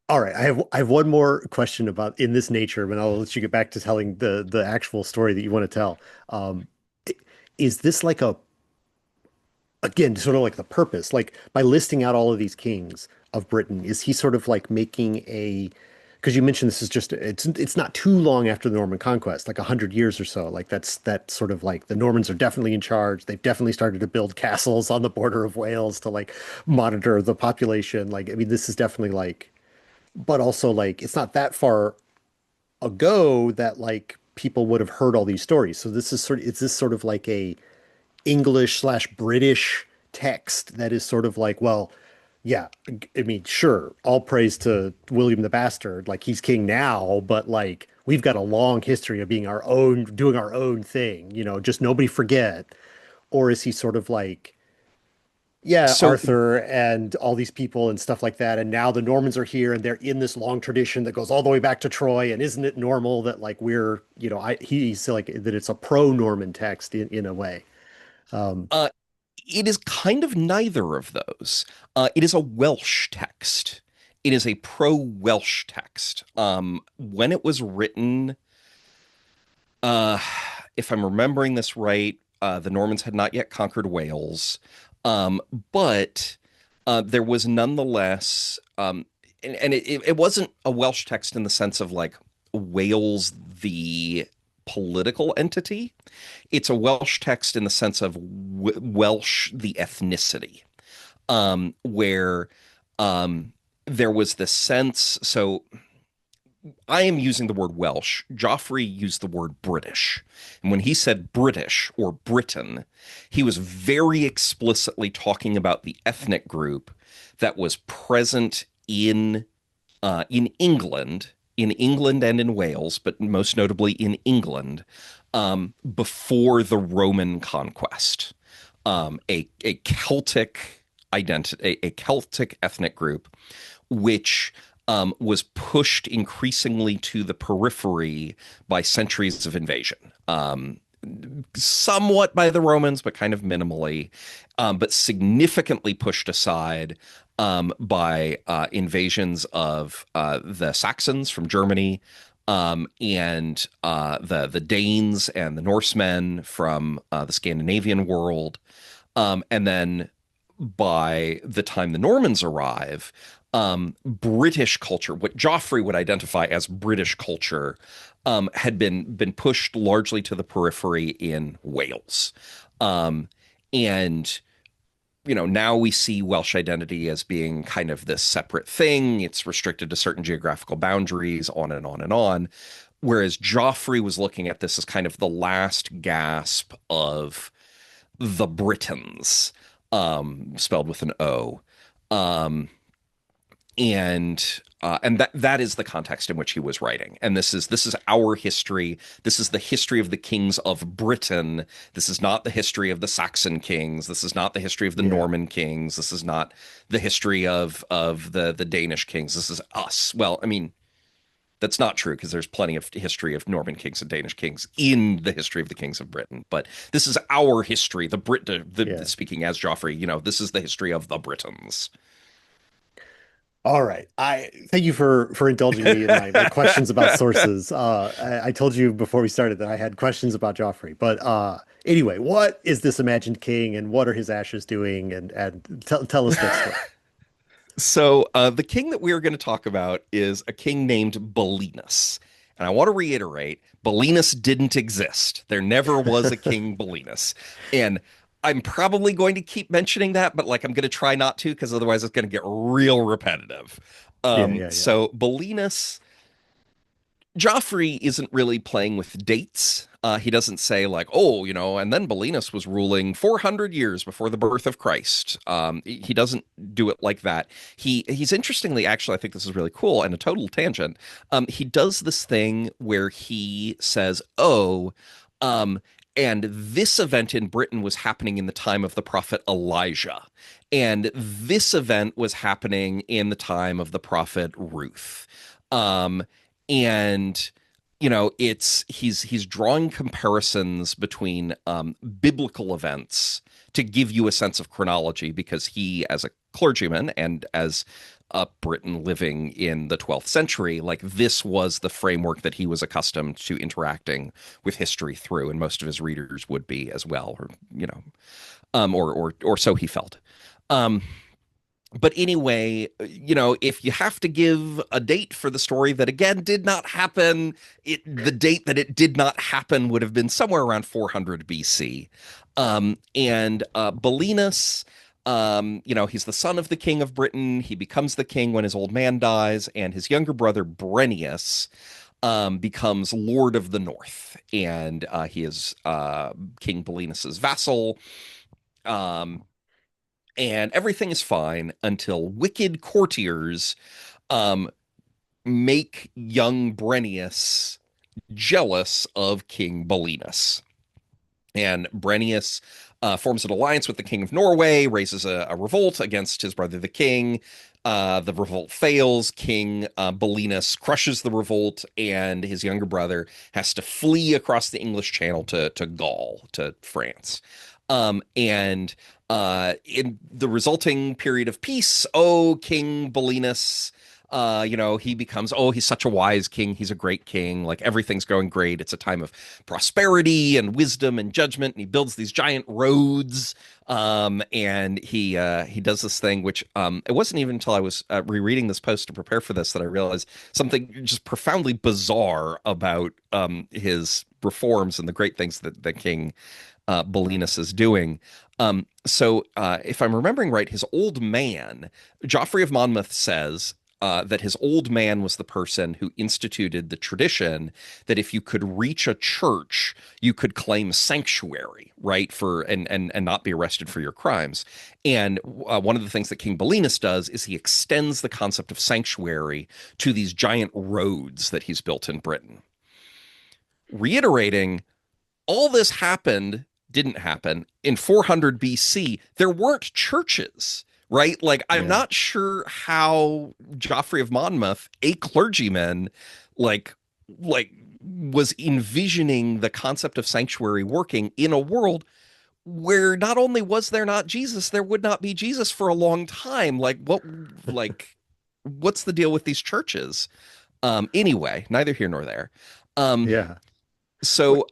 all right. I have one more question about in this nature, but I'll let you get back to telling the actual story that you want to tell. I- is this like a again sort of like the purpose, like by listing out all of these kings of Britain, is he sort of like making a because you mentioned this is just it's not too long after the Norman conquest, like 100 years or so. Like that's sort of like the Normans are definitely in charge. They've definitely started to build castles on the border of Wales to like monitor the population. Like, I mean, this is definitely like, but also like it's not that far ago that like people would have heard all these stories. So this is sort of, is this sort of like a English slash British text that is sort of like, well, yeah, I mean, sure, all praise to William the Bastard, like he's king now, but like we've got a long history of being our own, doing our own thing, just nobody forget. Or is he sort of like, yeah, So Arthur and all these people and stuff like that, and now the Normans are here and they're in this long tradition that goes all the way back to Troy, and isn't it normal that like we're, he's like that it's a pro-Norman text in a way. Um, uh it is kind of neither of those. It is a Welsh text. It is a pro-Welsh text. When it was written, uh, if I'm remembering this right, the Normans had not yet conquered Wales, um, but there was nonetheless, and it wasn't a Welsh text in the sense of like Wales, the political entity. It's a Welsh text in the sense of Welsh, the ethnicity, where um, there was the sense. So I am using the word Welsh. Joffrey used the word British. And when he said British or Britain, he was very explicitly talking about the ethnic group that was present in England and in Wales, but most notably in England, before the Roman conquest. A Celtic identity, a Celtic ethnic group, which was pushed increasingly to the periphery by centuries of invasion. Somewhat by the Romans, but kind of minimally, but significantly pushed aside by invasions of the Saxons from Germany, and the Danes and the Norsemen from the Scandinavian world, and then by the time the Normans arrive, British culture, what Joffrey would identify as British culture, had been pushed largely to the periphery in Wales. And now we see Welsh identity as being kind of this separate thing. It's restricted to certain geographical boundaries, on and on and on. Whereas Joffrey was looking at this as kind of the last gasp of the Britons, spelled with an O. Um, and that is the context in which he was writing. And this is our history. This is the history of the kings of Britain. This is not the history of the Saxon kings. This is not the history of the Yeah. Norman kings. This is not the history of the Danish kings. This is us. Well, I mean, that's not true because there's plenty of history of Norman kings and Danish kings in the history of the kings of Britain. But this is our history. Yeah. Speaking as Joffrey, this is the history of the Britons. All right. I thank you for indulging me in my questions about sources. I told you before we started that I had questions about Joffrey. But anyway, what is this imagined king and what are his ashes doing? And tell us that story. So the king that we are going to talk about is a king named Belinus. And I want to reiterate, Belinus didn't exist. There never was a king Belinus. And I'm probably going to keep mentioning that, but like I'm going to try not to because otherwise it's going to get real repetitive. Yeah, yeah, yeah. So Belinus Joffrey isn't really playing with dates. He doesn't say like, oh, and then Belinus was ruling 400 years before the birth of Christ. He doesn't do it like that. He's interestingly, actually, I think this is really cool and a total tangent. He does this thing where he says, oh, um, and this event in Britain was happening in the time of the prophet Elijah. And this event was happening in the time of the prophet Ruth. Um, and he's drawing comparisons between biblical events to give you a sense of chronology because he, as a clergyman and as a Briton living in the 12th century, like this was the framework that he was accustomed to interacting with history through, and most of his readers would be as well, or or so he felt. Um, but anyway, if you have to give a date for the story that again did not happen, the date that it did not happen would have been somewhere around 400 BC. And Belinus, he's the son of the king of Britain. He becomes the king when his old man dies, and his younger brother Brennius becomes Lord of the North, and he is King Belinus's vassal. Um, and everything is fine until wicked courtiers um, make young Brennius jealous of King Belinus. And Brennius forms an alliance with the King of Norway, raises a revolt against his brother, the king. The revolt fails. King Belinus crushes the revolt, and his younger brother has to flee across the English Channel to Gaul, to France. And in the resulting period of peace, oh, King Belinus, he becomes, oh, he's such a wise king. He's a great king. Like everything's going great. It's a time of prosperity and wisdom and judgment. And he builds these giant roads. And he does this thing, which it wasn't even until I was rereading this post to prepare for this that I realized something just profoundly bizarre about his reforms and the great things that the king Belinus is doing. So if I'm remembering right, his old man, Joffrey of Monmouth says, that his old man was the person who instituted the tradition that if you could reach a church, you could claim sanctuary, right, for and not be arrested for your crimes. And one of the things that King Belinus does is he extends the concept of sanctuary to these giant roads that he's built in Britain, reiterating all this didn't happen in 400 BC. There weren't churches, right? Like, I'm Yeah. not sure how Joffrey of Monmouth, a clergyman, like, like was envisioning the concept of sanctuary working in a world where not only was there not Jesus, there would not be Jesus for a long time. Like, what's the deal with these churches? Anyway, neither here nor there. Um, Yeah. Wait, so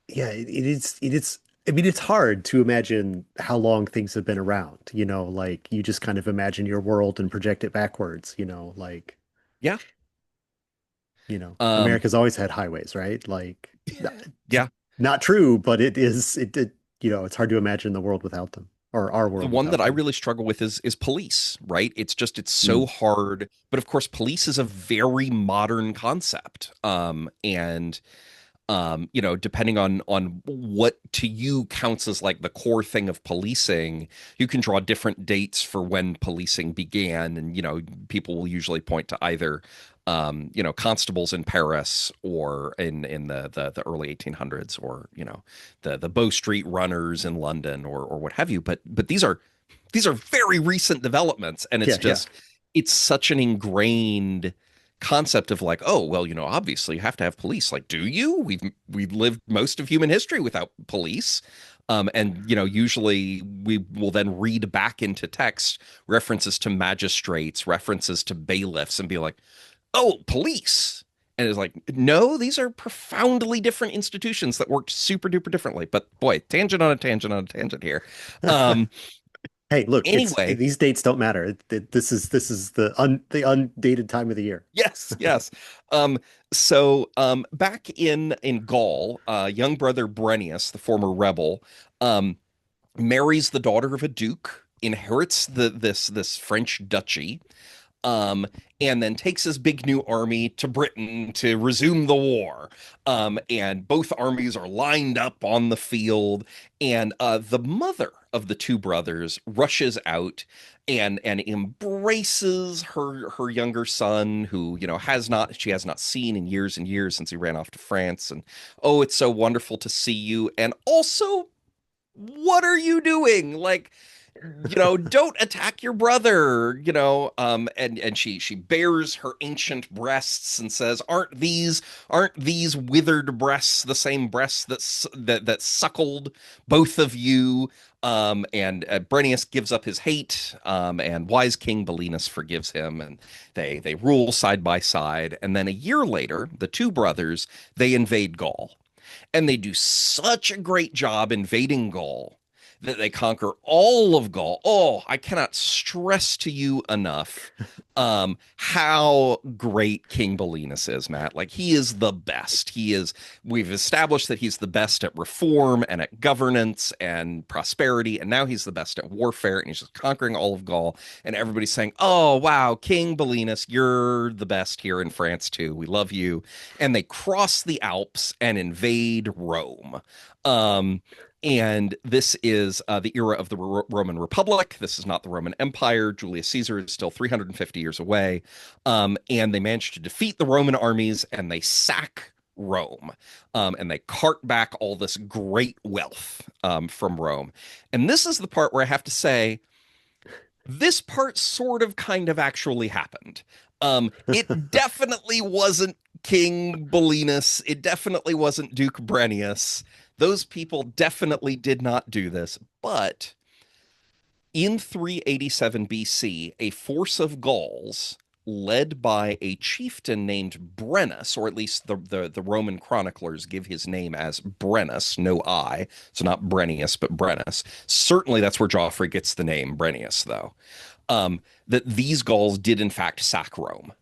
yeah, it is I mean, it's hard to imagine how long things have been around, like you just kind of imagine your world and project it backwards, like, yeah. Um, America's always had highways, right? Like, yeah. not true, but it's hard to imagine the world without them or our The world one that without I them. really struggle with is police, right? It's Mm. so hard, but of course police is a very modern concept. And depending on what to you counts as like the core thing of policing, you can draw different dates for when policing began, and people will usually point to either constables in Paris or in the early 1800s, or the Bow Street runners in London, or what have you. But these are very recent developments, and Yeah, yeah. it's such an ingrained concept of like, oh well, obviously you have to have police. Like, do you? We've lived most of human history without police. And usually we will then read back into text references to magistrates, references to bailiffs, and be like, oh, police. And it's like, no, these are profoundly different institutions that work super duper differently. But boy, tangent on a tangent on a tangent here. Um, Hey, look, anyway, these dates don't matter. This is the undated time of the year. yes, yes. Um, so back in Gaul, young brother Brenius, the former rebel, um, marries the daughter of a duke, inherits this French duchy, um, and then takes his big new army to Britain to resume the war. And both armies are lined up on the field, and the mother of the two brothers rushes out and embraces her younger son, who has not seen in years and years since he ran off to France. And oh, it's so wonderful to see you. And also, what are you doing? Like, don't attack your brother, and she bares her ancient breasts and says, aren't these withered breasts the same breasts that suckled both of you? And Brenius gives up his hate, and wise King Belinus forgives him, and they rule side by side. And then a year later, the two brothers, they invade Gaul, and they do such a great job invading Gaul that they conquer all of Gaul. Oh, I cannot stress to you enough how great King Belinus is, Matt. Like, he is the best. We've established that he's the best at reform and at governance and prosperity, and now he's the best at warfare, and he's just conquering all of Gaul. And everybody's saying, oh, wow, King Belinus, you're the best here in France, too. We love you. And they cross the Alps and invade Rome. Um, and this is the era of the Roman Republic. This is not the Roman Empire. Julius Caesar is still 350 years away. And they manage to defeat the Roman armies, and they sack Rome. And they cart back all this great wealth from Rome. And this is the part where I have to say, this part sort of kind of actually happened. It definitely wasn't King Belinus. It definitely wasn't Duke Brenius. Those people definitely did not do this. But in 387 BC, a force of Gauls, led by a chieftain named Brennus, or at least the Roman chroniclers give his name as Brennus, no I, so not Brennius, but Brennus. Certainly that's where Joffrey gets the name Brennius, though. That these Gauls did in fact sack Rome.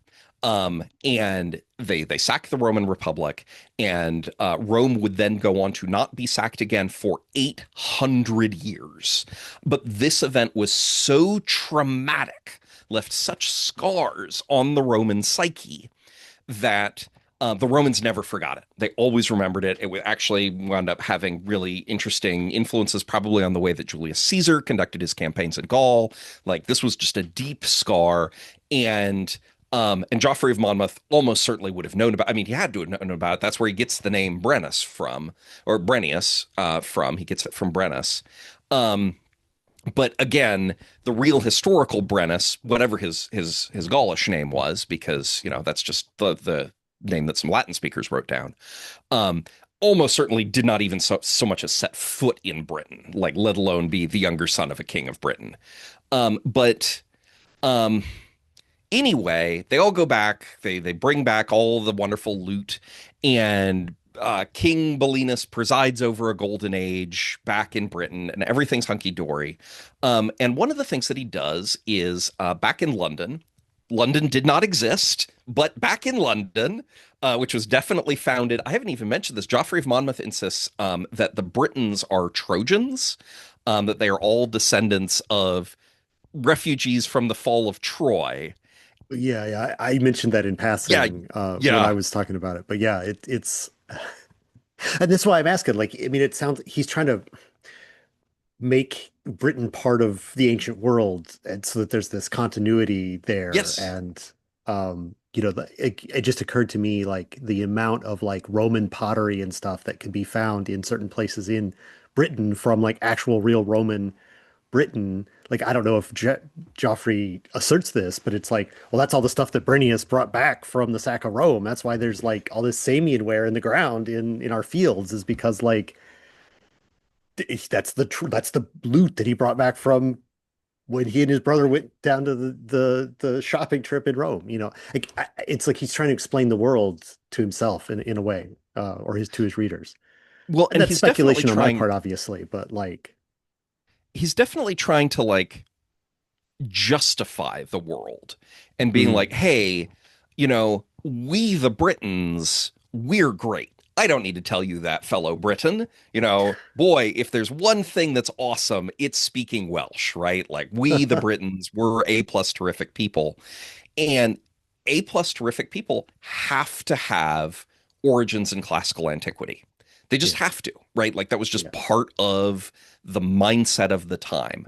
And they sacked the Roman Republic, and Rome would then go on to not be sacked again for 800 years. But this event was so traumatic left such scars on the Roman psyche that the Romans never forgot it. They always remembered it. It actually wound up having really interesting influences, probably on the way that Julius Caesar conducted his campaigns in Gaul. Like this was just a deep scar, and and Joffrey of Monmouth almost certainly would have known about. I mean, he had to have known about it. That's where he gets the name Brennus from, or Brennius from. He gets it from Brennus. Um, but again, the real historical Brennus, whatever his Gaulish name was, because that's just the name that some Latin speakers wrote down, um, almost certainly did not even so much as set foot in Britain, like let alone be the younger son of a king of Britain. But um, anyway, they all go back. They bring back all the wonderful loot, and King Belinus presides over a golden age back in Britain, and everything's hunky dory. And one of the things that he does is back in London. London did not exist, but back in London, which was definitely founded. I haven't even mentioned this. Joffrey of Monmouth insists that the Britons are Trojans, that they are all descendants of refugees from the fall of Troy. Yeah, yeah. I mentioned that in Yeah, passing when I yeah. was talking about it. But yeah, it's and that's why I'm asking. Like, I mean, it sounds he's trying to make Britain part of the ancient world, and so that there's this continuity there. Yes. And it just occurred to me like the amount of like Roman pottery and stuff that can be found in certain places in Britain from like actual real Roman Britain. Like, I don't know if Joffrey asserts this, but it's like, well, that's all the stuff that Brennius brought back from the sack of Rome. That's why there's like all this Samian ware in the ground in our fields, is because like that's the loot that he brought back from when he and his brother went down to the shopping trip in Rome. Like it's like he's trying to explain the world to himself in a way, or his to his readers. Well, And and that's he's definitely speculation on my trying part, obviously, but like, he's definitely trying to like justify the world and being like, mm, hey, we the Britons, we're great. I don't need to tell you that, fellow Briton. Boy, if there's one thing that's awesome, it's speaking Welsh, right? Like we the Britons, we're A plus terrific people. And A plus terrific people have to have origins in classical antiquity. They just yeah, have to, right? Like that was just yeah, part of the mindset of the time.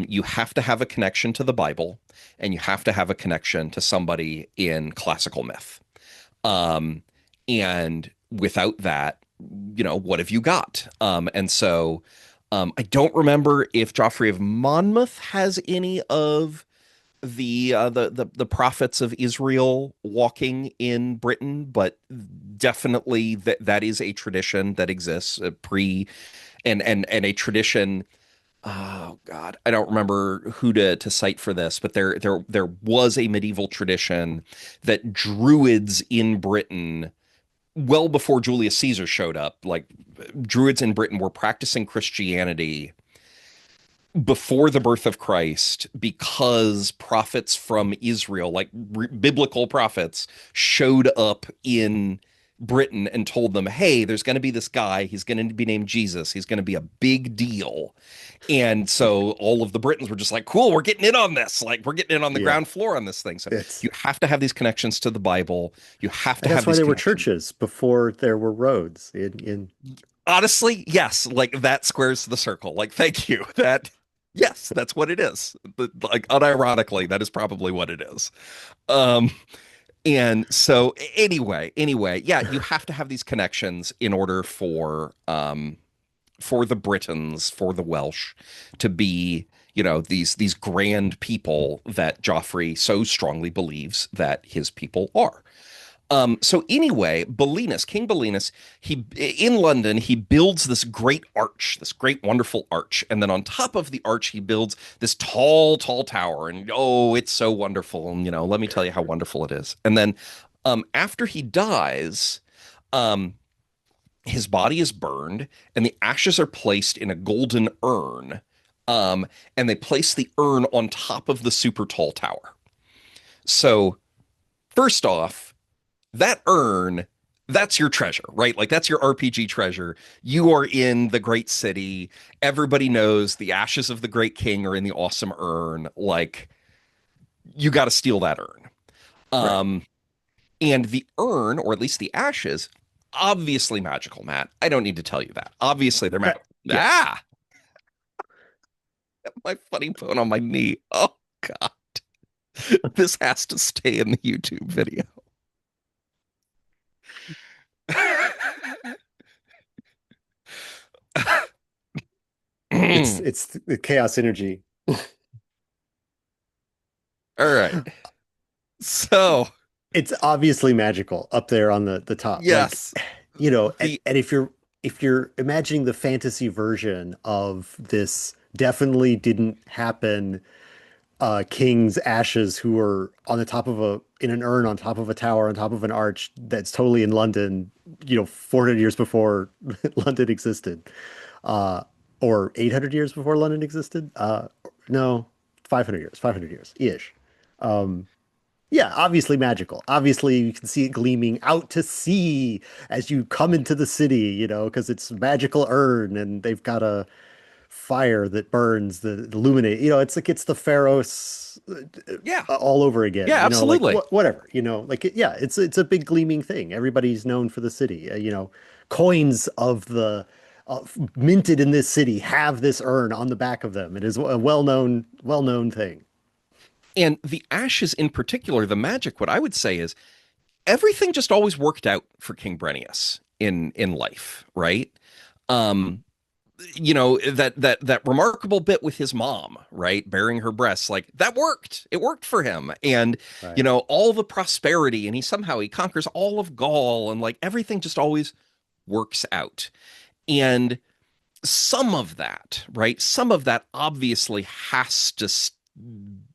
You have to have a connection to the Bible, and you have to have a connection to somebody in classical myth. Um, and without that, what have you got? And so I don't remember if Joffrey of Monmouth has any of the prophets of Israel walking in Britain, but definitely that is a tradition that exists pre and a tradition. Oh God, I don't remember who to cite for this, but there was a medieval tradition that Druids in Britain, well before Julius Caesar showed up, like Druids in Britain were practicing Christianity before the birth of Christ, because prophets from Israel, like biblical prophets, showed up in Britain and told them, hey, there's going to be this guy. He's going to be named Jesus. He's going to be a big deal. And so all of the Britons were just like, cool, we're getting in on this. Like, we're getting in on the yeah. ground floor on this thing. So It's you have to have these connections to the Bible. You have to and that's have why these there were connections. churches before there were roads in Honestly, yes, like that squares the circle. Like, thank you. Yes, that's what it is. Like, unironically, that is probably what it is. Um, and so anyway, yeah, you have to have these connections in order for the Britons, for the Welsh to be, these grand people that Joffrey so strongly believes that his people are. So anyway, King Belinus, he in London, he builds this great arch, this great wonderful arch, and then on top of the arch, he builds this tall, tall tower, and oh, it's so wonderful, and let me tell you how wonderful it is. And then, after he dies, um, his body is burned, and the ashes are placed in a golden urn, um, and they place the urn on top of the super tall tower. So first off, that urn, that's your treasure, right? Like that's your RPG treasure. You are in the great city. Everybody knows the ashes of the great king are in the awesome urn. Like you got to steal that urn. Right. Um, and the urn, or at least the ashes, obviously magical, Matt. I don't need to tell you that. Obviously, they're magical. Yes. Ah, my funny bone on my knee. Oh God, this has to stay in the YouTube video. It's the chaos energy. All right. So, It's obviously magical up there on the top. Like, yes, the and if you're imagining the fantasy version of this definitely didn't happen king's ashes who are on the top of a in an urn on top of a tower on top of an arch that's totally in London, 400 years before London existed. Or 800 years before London existed. No, 500 years ish. Yeah, obviously magical. Obviously, you can see it gleaming out to sea as you come into the city, because it's magical urn and they've got a fire that burns, that illuminate. It's like it's the Pharos yeah, all over again. yeah, Like absolutely. whatever. Yeah, it's a big gleaming thing. Everybody's known for the city. Coins of the minted in this city have this urn on the back of them. It is a well known thing. And the ashes in particular, the magic, what I would say is everything just always worked out for King Brenius in life, right? Um, that remarkable bit with his mom, right, bearing her breasts, like that worked. It worked for him, and Right. all the prosperity, and he conquers all of Gaul, and like everything just always works out. And some of that, right? Some of that obviously has to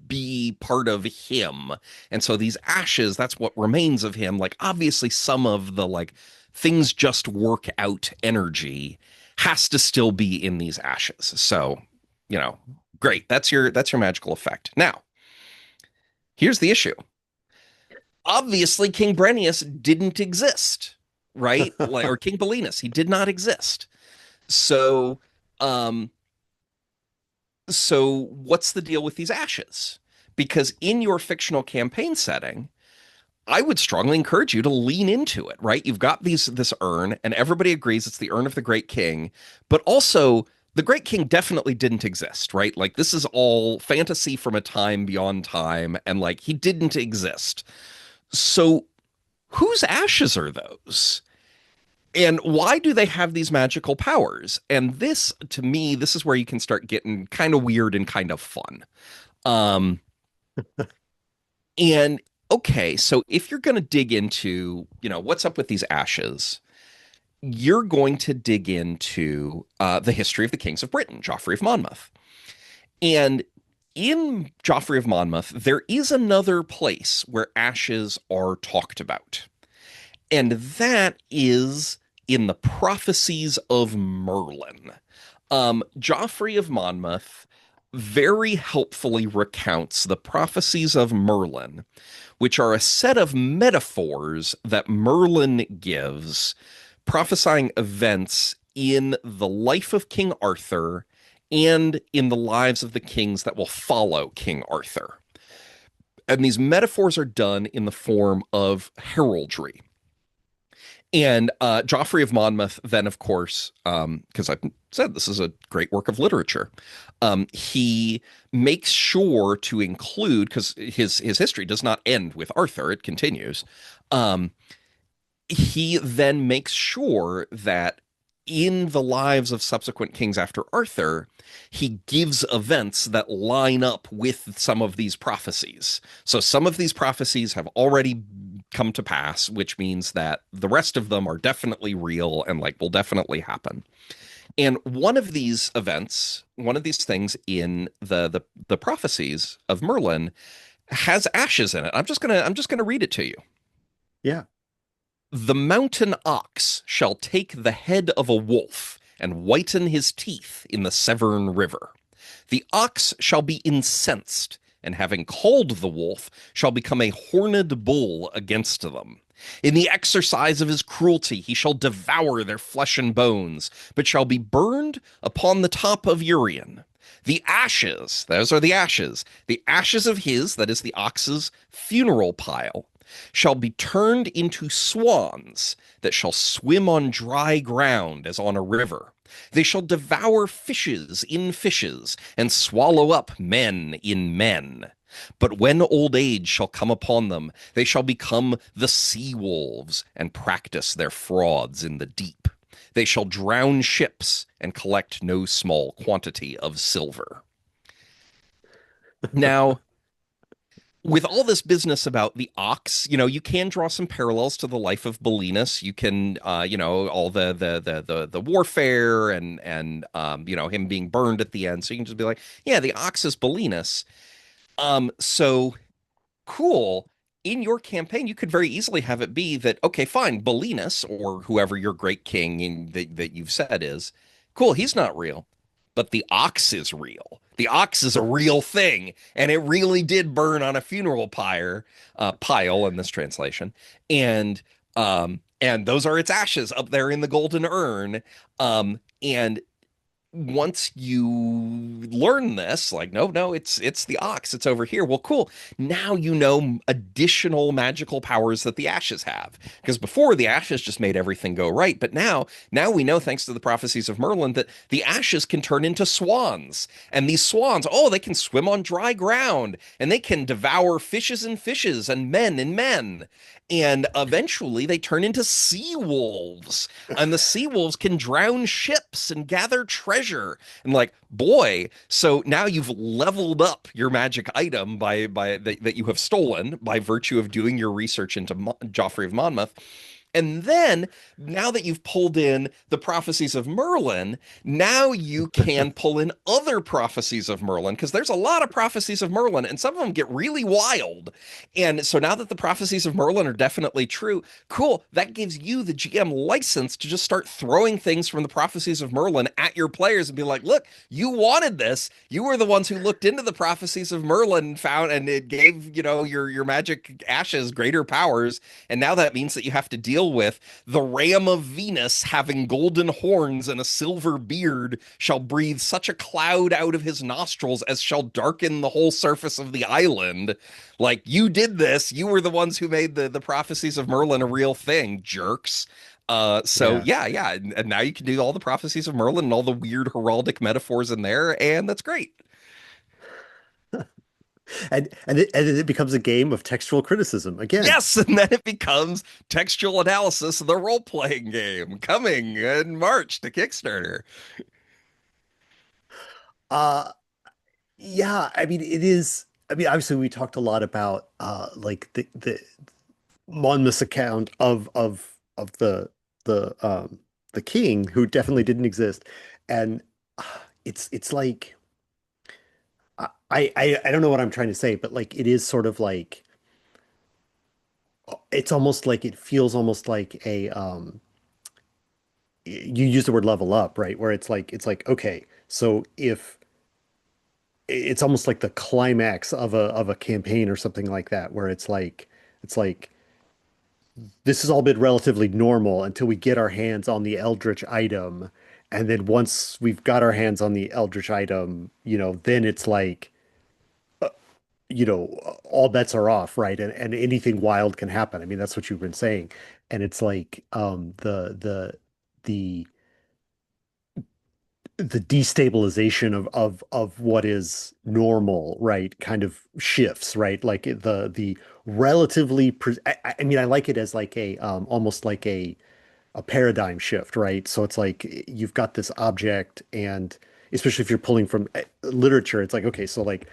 be part of him. And so these ashes, that's what remains of him. Like obviously some of the like things just work out energy has to still be in these ashes. So, you know, great. That's your magical effect. Now, here's the issue. Obviously King Brenius didn't exist, right? Like or King Belinus, he did not exist. So, um so what's the deal with these ashes? Because in your fictional campaign setting, I would strongly encourage you to lean into it, right? You've got this urn, and everybody agrees it's the urn of the Great King, but also the Great King definitely didn't exist, right? Like this is all fantasy from a time beyond time, and like he didn't exist. So whose ashes are those? And why do they have these magical powers? And this, to me, this is where you can start getting kind of weird and kind of fun. Um, and okay, so if you're going to dig into, what's up with these ashes, you're going to dig into the history of the kings of Britain, Joffrey of Monmouth. And in Joffrey of Monmouth, there is another place where ashes are talked about. And that is in the prophecies of Merlin. Joffrey of Monmouth very helpfully recounts the prophecies of Merlin, which are a set of metaphors that Merlin gives, prophesying events in the life of King Arthur and in the lives of the kings that will follow King Arthur. And these metaphors are done in the form of heraldry. And Joffrey of Monmouth, then, of course, because I've said this is a great work of literature, he makes sure to include, because his history does not end with Arthur, it continues. Um, he then makes sure that in the lives of subsequent kings after Arthur, he gives events that line up with some of these prophecies. So some of these prophecies have already come to pass, which means that the rest of them are definitely real and like will definitely happen. And one of these events, one of these things in the prophecies of Merlin has ashes in it. I'm just gonna read it to you. Yeah. The mountain ox shall take the head of a wolf and whiten his teeth in the Severn River. The ox shall be incensed, and having called the wolf, shall become a horned bull against them. In the exercise of his cruelty, he shall devour their flesh and bones, but shall be burned upon the top of Urian. The ashes, those are the ashes of his, that is the ox's funeral pile, shall be turned into swans that shall swim on dry ground as on a river. They shall devour fishes in fishes, and swallow up men in men. But when old age shall come upon them, they shall become the sea wolves, and practice their frauds in the deep. They shall drown ships, and collect no small quantity of silver. Now, with all this business about the ox, you can draw some parallels to the life of Belinus. You can, all the warfare and him being burned at the end. So you can just be like, yeah, the ox is Belinus. So cool. In your campaign, you could very easily have it be that, okay, fine, Belinus or whoever your great king that you've said is, cool, he's not real, but the ox is real. The ox is a real thing, and it really did burn on a funeral pile in this translation, and those are its ashes up there in the golden urn. And once you learn this, like, no, it's the ox, it's over here. Well, cool. Now you know additional magical powers that the ashes have. Because before the ashes just made everything go right, but now we know, thanks to the prophecies of Merlin, that the ashes can turn into swans. And these swans, oh, they can swim on dry ground, and they can devour fishes and fishes and men and men. And eventually they turn into sea wolves, and the sea wolves can drown ships and gather treasure. And like, boy, so now you've leveled up your magic item by that you have stolen by virtue of doing your research into Joffrey of Monmouth. And then, now that you've pulled in the prophecies of Merlin, now you can pull in other prophecies of Merlin, because there's a lot of prophecies of Merlin, and some of them get really wild. And so now that the prophecies of Merlin are definitely true, cool, that gives you, the GM, license to just start throwing things from the prophecies of Merlin at your players and be like, look, you wanted this. You were the ones who looked into the prophecies of Merlin and found, and it gave, your magic ashes greater powers. And now that means that you have to deal with the ram of Venus having golden horns and a silver beard shall breathe such a cloud out of his nostrils as shall darken the whole surface of the island. Like, you did this. You were the ones who made the prophecies of Merlin a real thing, jerks. So Yeah. yeah. And now you can do all the prophecies of Merlin and all the weird heraldic metaphors in there, and that's great. And it becomes a game of textual criticism again. Yes, and then it becomes textual analysis of the role-playing game coming in March to Kickstarter. Uh yeah, I mean it is. I mean, obviously we talked a lot about like the Monmouth's account of the king who definitely didn't exist. And it's like I don't know what I'm trying to say, but like it is sort of like it's almost like it feels almost like a you use the word level up, right? Where it's like okay, so if it's almost like the climax of a campaign or something like that, where it's like this has all been relatively normal until we get our hands on the Eldritch item. And then once we've got our hands on the Eldritch item, then it's like, all bets are off, right? And anything wild can happen. I mean, that's what you've been saying. And it's like the the destabilization of what is normal, right, kind of shifts, right? Like the relatively I mean, I like it as like a almost like a paradigm shift, right? So it's like you've got this object, and especially if you're pulling from literature, it's like, okay, so like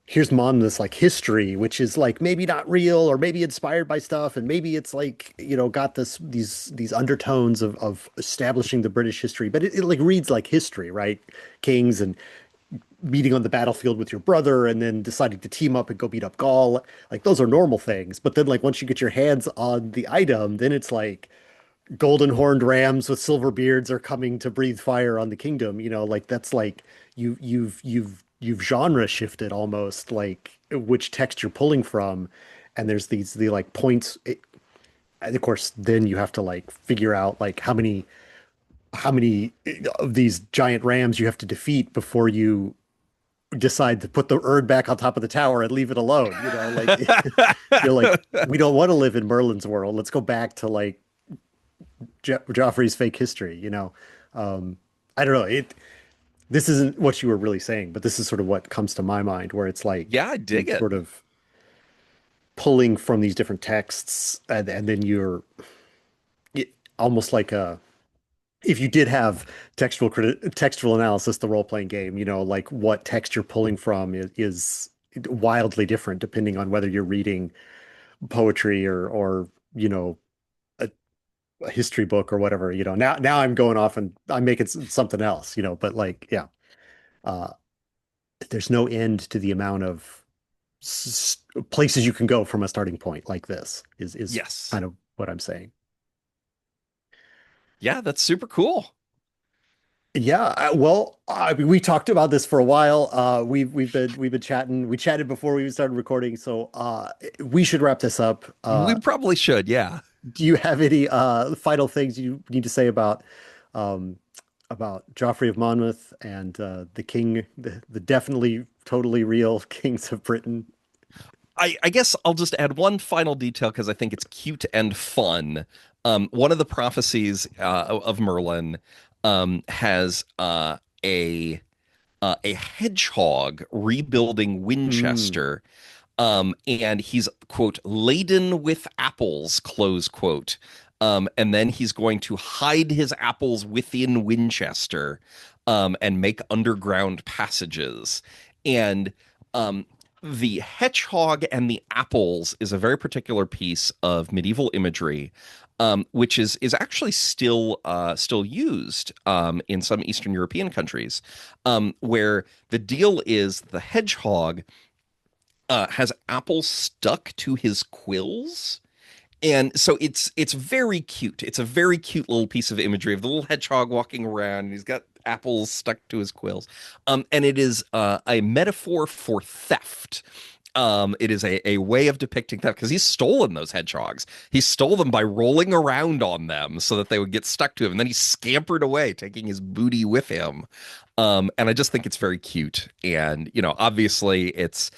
here's Monmouth's like history, which is like maybe not real or maybe inspired by stuff, and maybe it's like, got these undertones of establishing the British history, but it like reads like history, right? Kings and meeting on the battlefield with your brother and then deciding to team up and go beat up Gaul. Like those are normal things. But then like once you get your hands on the item, then it's like golden horned rams with silver beards are coming to breathe fire on the kingdom. Like that's like you've genre shifted almost, like which text you're pulling from. And there's the like points. And of course, then you have to like figure out like how many of these giant rams you have to defeat before you decide to put the urn back on top of the tower and leave it alone. Like you're like, we don't want to live in Merlin's world. Let's go back to like Joffrey's fake history. Um, I don't know. This isn't what you were really saying, but this is sort of what comes to my mind, where it's like Yeah, I you dig it. sort of pulling from these different texts, and then you're almost like a if you did have textual analysis, the role playing game, like what text you're pulling from is wildly different depending on whether you're reading poetry or a, a history book or whatever. Now I'm going off and I'm making something else. But like, yeah, uh, there's no end to the amount of places you can go from a starting point like this. Is Yes. kind of what I'm saying. Yeah, that's super cool. Yeah, well, I mean, we talked about this for a while. We've been chatting. We chatted before we started recording, so we should wrap this up. We probably should, yeah. Do you have any final things you need to say um, about Joffrey of Monmouth and the king, the definitely totally real kings of Britain? I guess I'll just add one final detail because I think it's cute and fun. One of the prophecies of Merlin has a hedgehog rebuilding Mm, Winchester, and he's quote laden with apples close quote. And then he's going to hide his apples within Winchester, and make underground passages. And um, the hedgehog and the apples is a very particular piece of medieval imagery, which is actually still used in some Eastern European countries, where the deal is the hedgehog has apples stuck to his quills. And so it's very cute. It's a very cute little piece of imagery of the little hedgehog walking around. And he's got apples stuck to his quills, and it is a metaphor for theft. It is a way of depicting theft because he's stolen those hedgehogs. He stole them by rolling around on them so that they would get stuck to him, and then he scampered away, taking his booty with him. And I just think it's very cute. And, obviously it's,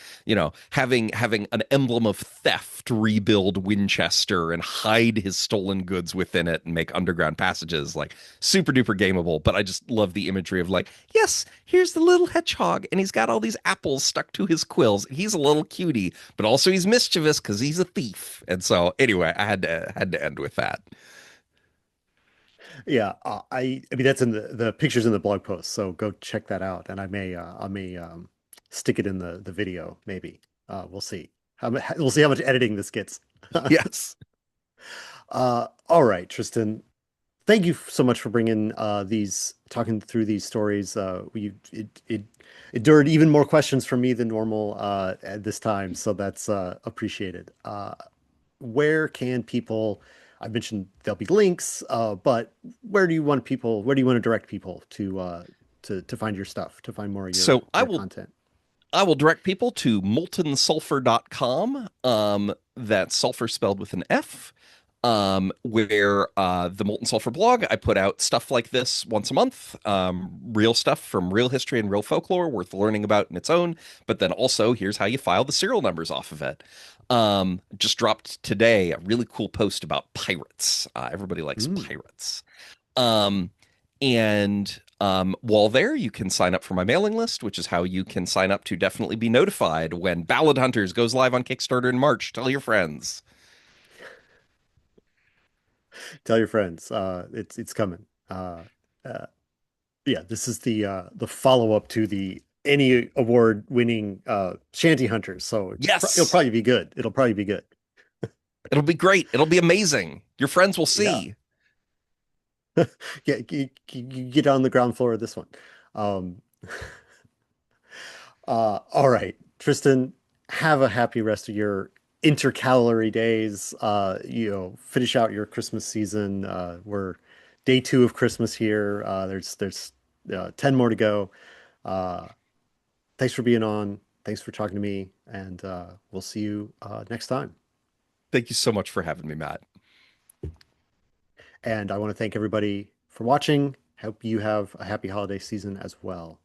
having an emblem of theft rebuild Winchester and hide his stolen goods within it and make underground passages, like super duper gameable. But I just love the imagery of like, yes, here's the little hedgehog and he's got all these apples stuck to his quills. He's a little cutie, but also he's mischievous because he's a thief. And so anyway, I had to end with that. yeah, I mean that's in the pictures in the blog post, so go check that out, and I may stick it in the video maybe. We'll see. We'll see how much editing this gets. Yes. All right, Tristan. Thank you so much for bringing talking through these stories. It endured even more questions from me than normal at this time, so that's appreciated. Where can people? I mentioned there'll be links, but where do you want to direct people to find your stuff, to find more of your So I your will content? I will direct people to moltensulfur.com. That's sulfur spelled with an F. Where the Molten Sulfur blog, I put out stuff like this once a month. Real stuff from real history and real folklore worth learning about in its own. But then also, here's how you file the serial numbers off of it. Just dropped today a really cool post about pirates. Everybody likes Mm. pirates. Um, and while there, you can sign up for my mailing list, which is how you can sign up to definitely be notified when Ballad Hunters goes live on Kickstarter in March. Tell your friends. Tell your friends. It's coming. Uh, yeah, this is the follow-up to the Any award-winning Shanty Hunters, so it'll Yes, probably be good. It'll probably be good. it'll be great. It'll be amazing. Your friends will Yeah. see. Get on the ground floor of this one. Um, all right, Tristan, have a happy rest of your intercalary days. Finish out your Christmas season. We're day two of Christmas here. There's 10 more to go. Uh, Thanks for being on. Thanks for talking to me, and we'll see you next time. Thank you so much for having me, Matt. And I want to thank everybody for watching. Hope you have a happy holiday season as well.